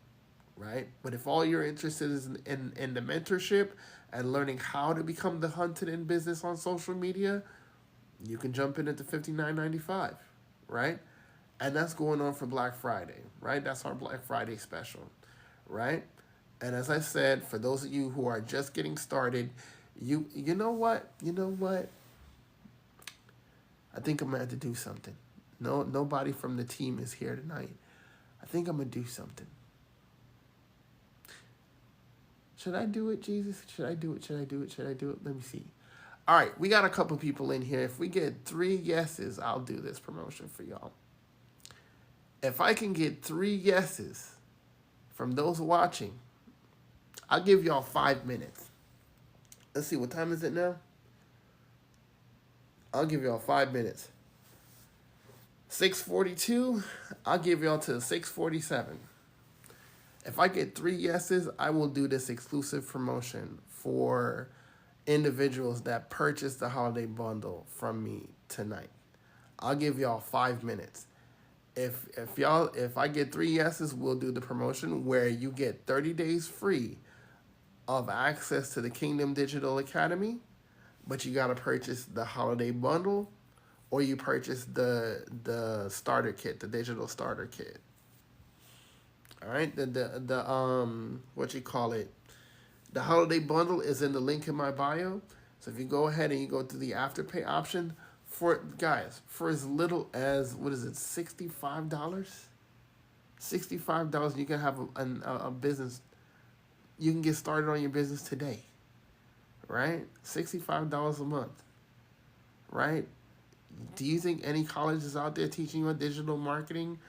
right? But if all you're interested is in the mentorship and learning how to become the hunted in business on social media, you can jump in at the $59.95, right? And that's going on for Black Friday, right? That's our Black Friday special, right? And as I said, for those of you who are just getting started, you know what? I think I'm gonna have to do something. No, nobody from the team is here tonight. I think I'm gonna do something. Should I do it, Jesus? Should I do it? Let me see. All right, we got a couple people in here. If we get 3 yeses, I'll do this promotion for y'all. If I can get 3 yeses from those watching, I'll give y'all 5 minutes. Let's see, what time is it now? I'll give y'all 5 minutes. 6:42, I'll give y'all to 6:47. If I get 3 yeses, I will do this exclusive promotion for individuals that purchase the holiday bundle from me tonight. I'll give y'all 5 minutes. If I get 3 yeses, we'll do the promotion where you get 30 days free of access to the Kingdom Digital Academy, but you gotta purchase the holiday bundle, or you purchase the starter kit, the digital starter kit. All right, the holiday bundle is in the link in my bio. So if you go ahead and you go to the Afterpay option, for as little as, $65? $65, you can have a business. You can get started on your business today, right? $65 a month, right? Do you think any college is out there teaching you digital marketing,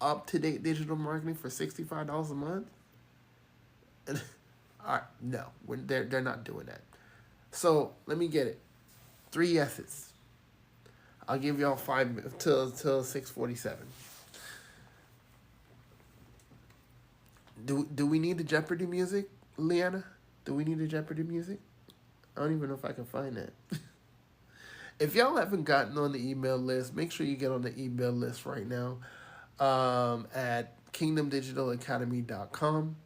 up-to-date digital marketing for $65 a month? All right, no, they're not doing that. So let me get it. 3 yeses. I'll give y'all 5 minutes till 6:47. Do we need the Jeopardy music, Leanna? Do we need the Jeopardy music? I don't even know if I can find that. If y'all haven't gotten on the email list, make sure you get on the email list right now at kingdomdigitalacademy.com.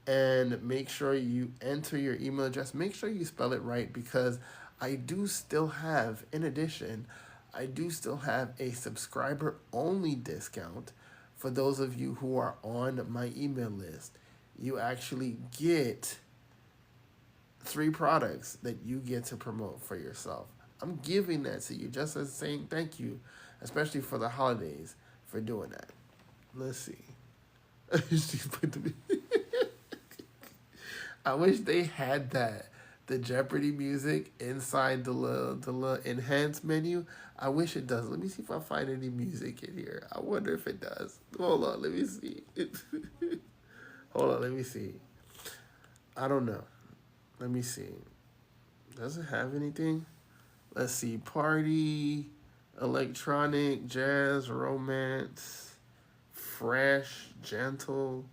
And make sure you enter your email address. Make sure you spell it right, because I do still have, in addition, a subscriber-only discount for those of you who are on my email list. You actually get 3 products that you get to promote for yourself. I'm giving that to you just as saying thank you, especially for the holidays, for doing that. Let's see. I wish they had the Jeopardy music inside the little enhanced menu. I wish it does. Let me see if I find any music in here. I wonder if it does. Hold on, let me see. Hold on, let me see. I don't know. Let me see. Does it have anything? Let's see. Party, electronic, jazz, romance, fresh, gentle.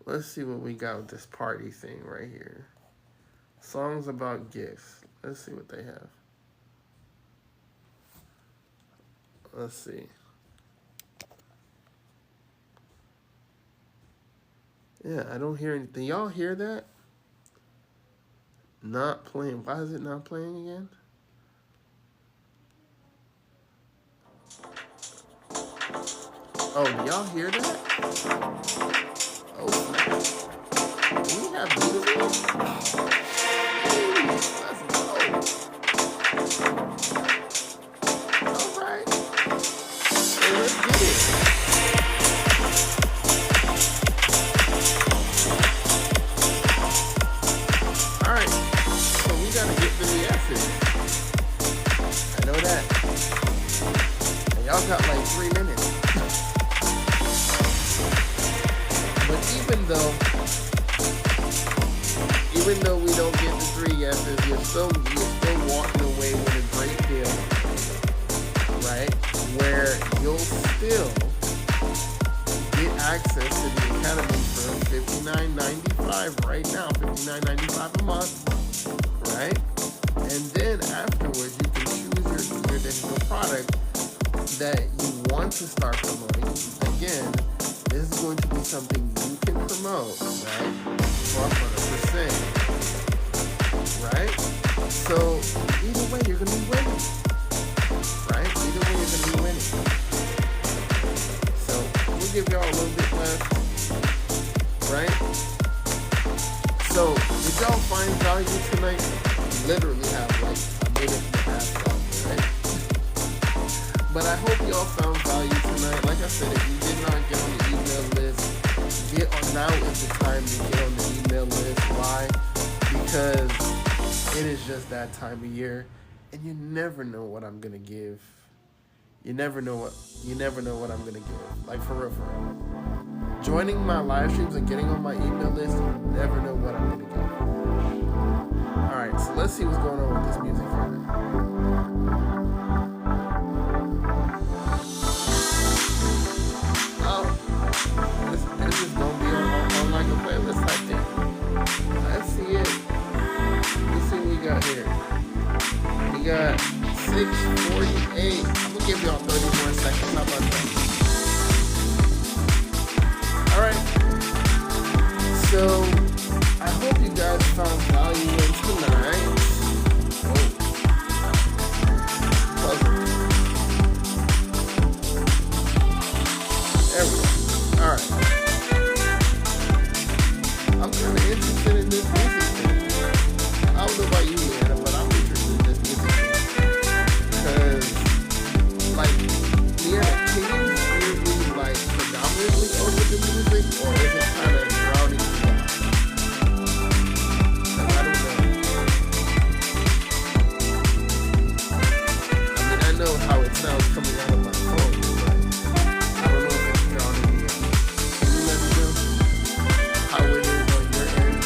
Let's see what we got with this party thing right here. Songs about gifts. Let's see what they have. Let's see. Yeah, I don't hear anything. Y'all hear that? Not playing. Why is it not playing again? Oh, do y'all hear that? Oh, we have music. Hey, let's go. All right. Hey, let's get it. All right. So we gotta get to the essence. I know that. And y'all got like 3 minutes. But even though we don't get the 3 yeses, you're still walking away with a great deal, right? Where you'll still get access to the Academy for $59.95 live right now, $59.95 a month, right? And then afterwards, you can choose your digital product that you want to start promoting. Again, this is going to be something you can promote, right? For 100%, right? So either way, you're going to be winning, right? Either way, you're going to be winning. So we'll give y'all a little bit less, right? So did y'all find value tonight? You literally have like a minute and a half left, right? But I hope y'all found value tonight. Like I said, if you did not get on the email list, get on. Now is the time to get on the email list. Why? Because it is just that time of year, and you never know what I'm gonna give. You never know what I'm gonna give. Like for real. Joining my live streams and getting on my email list, you never know what I'm gonna give. All right, so let's see what's going on with this music right now. It's just gonna be on like a playlist type thing. Let's see it. Let's see what we got here. We got 6:48. I'm gonna give y'all 30 more seconds. How about that? Alright. So I hope you guys found value in tonight. There we go. Alright. I'm kind of interested in this music thing. I don't know about you, Leanna, but I'm interested in this music thing. Because, like, Leanna, can you hear me, like, predominantly over the music, or is it kind of drowning you out? Because I don't know. I mean, I know how it sounds coming out of my phone, but I don't know if it's drowning me out. Can you let me know how it is on your end?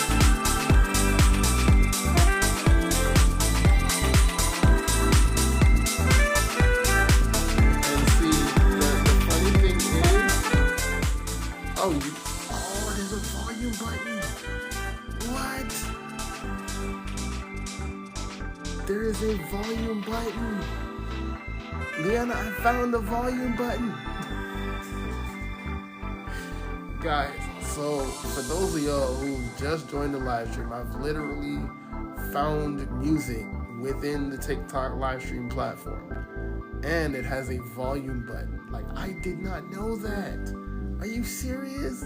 And see, the funny thing is, there's a volume button. What? There is a volume button. Leanna, I found the volume button. Guys, so for those of y'all who just joined the live stream, I've literally found music within the TikTok live stream platform. And it has a volume button. Like, I did not know that. Are you serious?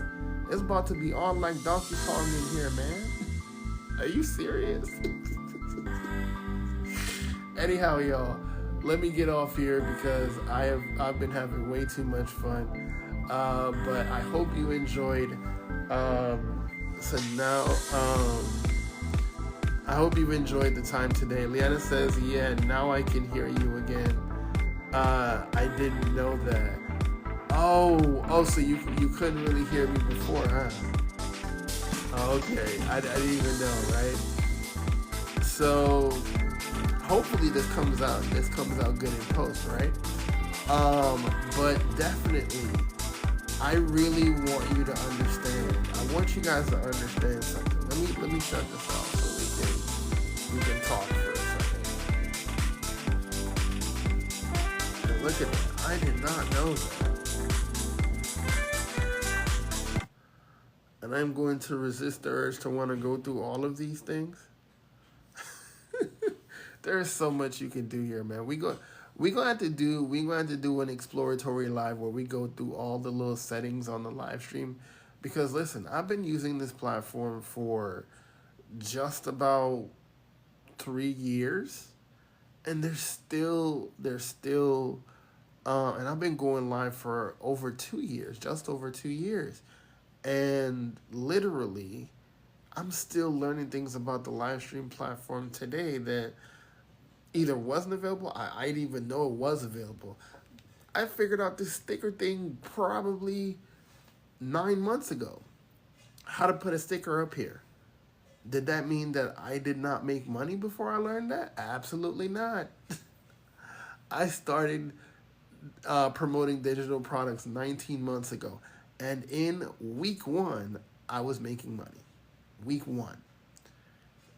It's about to be on like Donkey Kong in here, man. Are you serious? Anyhow, y'all, let me get off here because I've been having way too much fun. But I hope you enjoyed. So now, I hope you enjoyed the time today. Leanna says, yeah, now I can hear you again. I didn't know that. Oh, so you couldn't really hear me before, huh? Okay, I didn't even know, right? So hopefully this comes out good in post, right? But definitely, I really want you to understand. I want you guys to understand something. Let me shut this off so we can talk for a second. And look at that. I did not know that. And I'm going to resist the urge to want to go through all of these things. There's so much you can do here, man. We're going to have to do an exploratory live where we go through all the little settings on the live stream. Because listen, I've been using this platform for just about 3 years, and they're still, and I've been going live for over 2 years, just over 2 years. And literally, I'm still learning things about the live stream platform today that either wasn't available, I didn't even know it was available. I figured out this sticker thing probably 9 months ago. How to put a sticker up here. Did that mean that I did not make money before I learned that? Absolutely not. I started promoting digital products 19 months ago. And in week 1, I was making money. week one,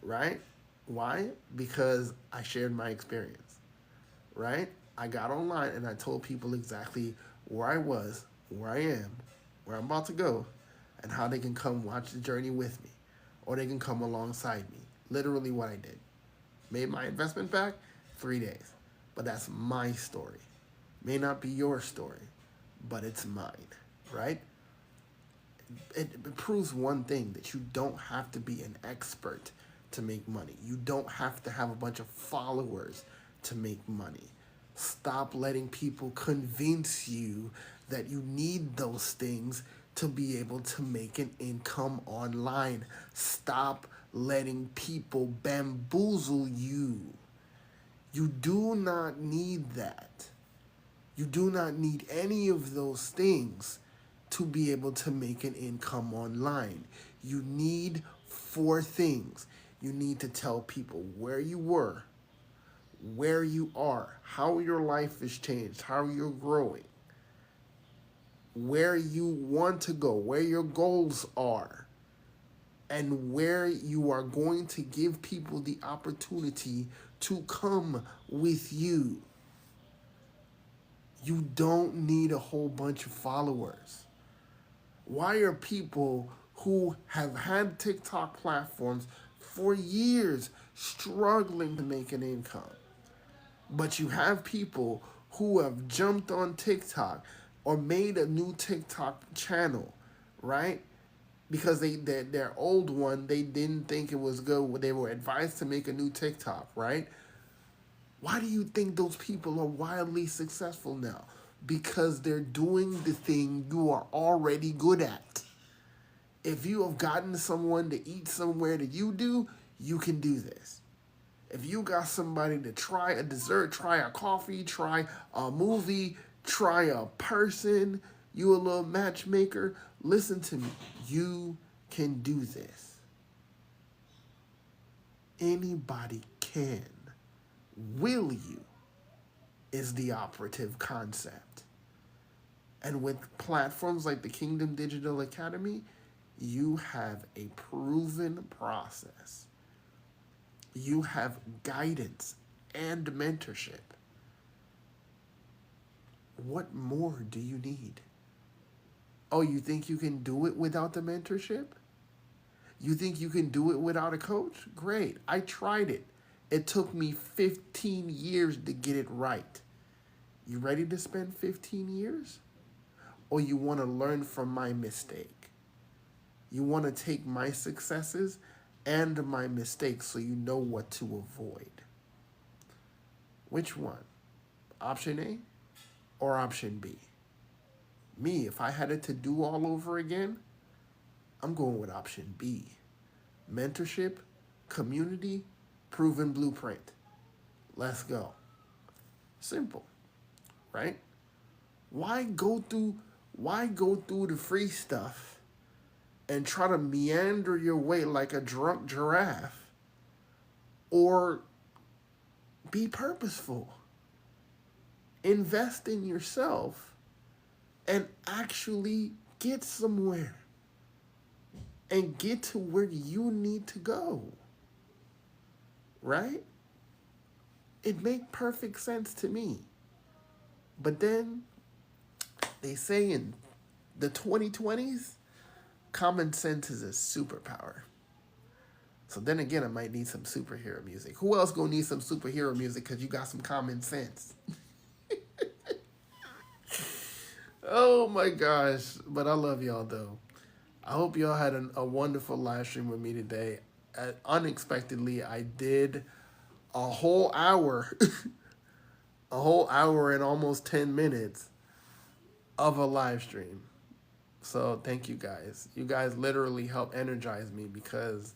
right? Why? Because I shared my experience, right? I got online and I told people exactly where I was, where I am, where I'm about to go, and how they can come watch the journey with me, or they can come alongside me. Literally what I did. Made my investment back 3 days. But that's my story. May not be your story, but it's mine, right? It proves one thing, that you don't have to be an expert to make money. You don't have to have a bunch of followers to make money. Stop letting people convince you that you need those things to be able to make an income online. Stop letting people bamboozle you. You do not need that. You do not need any of those things to be able to make an income online. You need four things. You need to tell people where you were, where you are, how your life has changed, how you're growing, where you want to go, where your goals are, and where you are going to give people the opportunity to come with you. You don't need a whole bunch of followers. Why are people who have had TikTok platforms for years struggling to make an income? But you have people who have jumped on TikTok or made a new TikTok channel, right? Because their old one, they didn't think it was good. They were advised to make a new TikTok, right? Why do you think those people are wildly successful now? Because they're doing the thing you are already good at. If you have gotten someone to eat somewhere that you do, you can do this. If you got somebody to try a dessert, try a coffee, try a movie, try a person, you a little matchmaker, listen to me. You can do this. Anybody can. Will you is the operative concept. And with platforms like the Kingdom Digital Academy, you have a proven process. You have guidance and mentorship. What more do you need? Oh, you think you can do it without the mentorship? You think you can do it without a coach? Great. I tried it. It took me 15 years to get it right. You ready to spend 15 years? Or you want to learn from my mistake? You want to take my successes and my mistakes so you know what to avoid. Which one? Option A or option B? Me, if I had it to do all over again, I'm going with option B. Mentorship, community, proven blueprint. Let's go. Simple, right? Why go through the free stuff and try to meander your way like a drunk giraffe, or be purposeful? Invest in yourself and actually get somewhere and get to where you need to go, right? It makes perfect sense to me. But then they say in the 2020s, common sense is a superpower. So then again, I might need some superhero music. Who else gonna need some superhero music because you got some common sense? Oh my gosh. But I love y'all though. I hope y'all had a wonderful live stream with me today. Unexpectedly, I did a whole hour, a whole hour and almost 10 minutes of a live stream. So thank you guys. You guys literally helped energize me because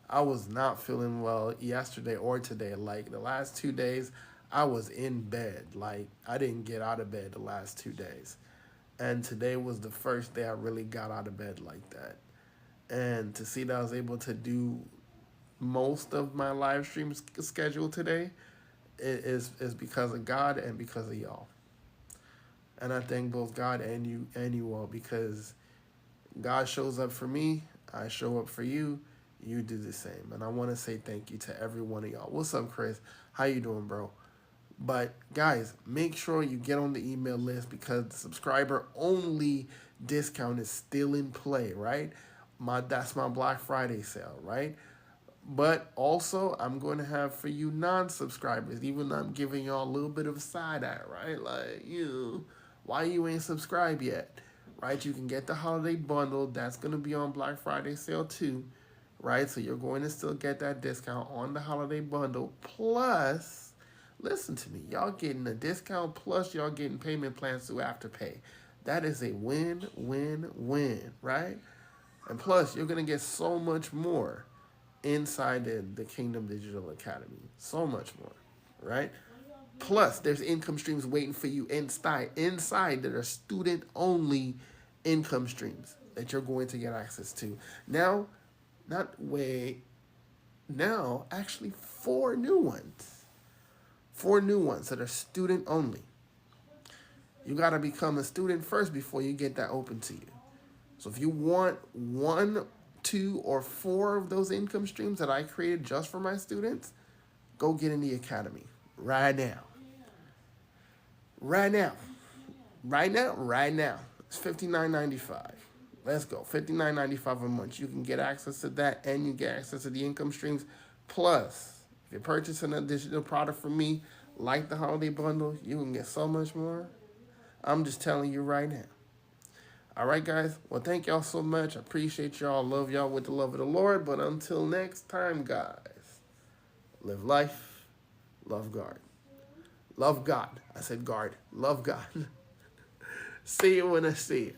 I was not feeling well yesterday or today. Like the last 2 days, I was in bed. Like I didn't get out of bed the last 2 days. And today was the first day I really got out of bed like that. And to see that I was able to do most of my live stream schedule today is because of God and because of y'all. And I thank both God and you all, because God shows up for me, I show up for you, you do the same. And I want to say thank you to every one of y'all. What's up, Chris? How you doing, bro? But guys, make sure you get on the email list because the subscriber only discount is still in play, right? That's my Black Friday sale, right? But also, I'm going to have for you non-subscribers, even though I'm giving y'all a little bit of a side eye, right? Like, why you ain't subscribed yet, right? You can get the holiday bundle. That's going to be on Black Friday sale too, right? So you're going to still get that discount on the holiday bundle. Plus, listen to me, y'all getting a discount plus y'all getting payment plans through Afterpay. That is a win, win, win, right? And plus, you're going to get so much more inside the Kingdom Digital Academy. So much more, right? Plus, there's income streams waiting for you inside that are student only income streams that you're going to get access to. Now, not wait, now actually four new ones. Four new ones that are student only. You got to become a student first before you get that open to you. So if you want one, two, or four of those income streams that I created just for my students, go get in the academy right now. Right now. Right now. Right now. It's $59.95. Let's go. $59.95 a month. You can get access to that and you get access to the income streams. Plus, if you're purchasing an additional product from me, like the holiday bundle, you can get so much more. I'm just telling you right now. All right, guys. Well, thank y'all so much. I appreciate y'all. Love y'all with the love of the Lord. But until next time, guys, live life, love God. Love God. I said guard. Love God. See you when I see you.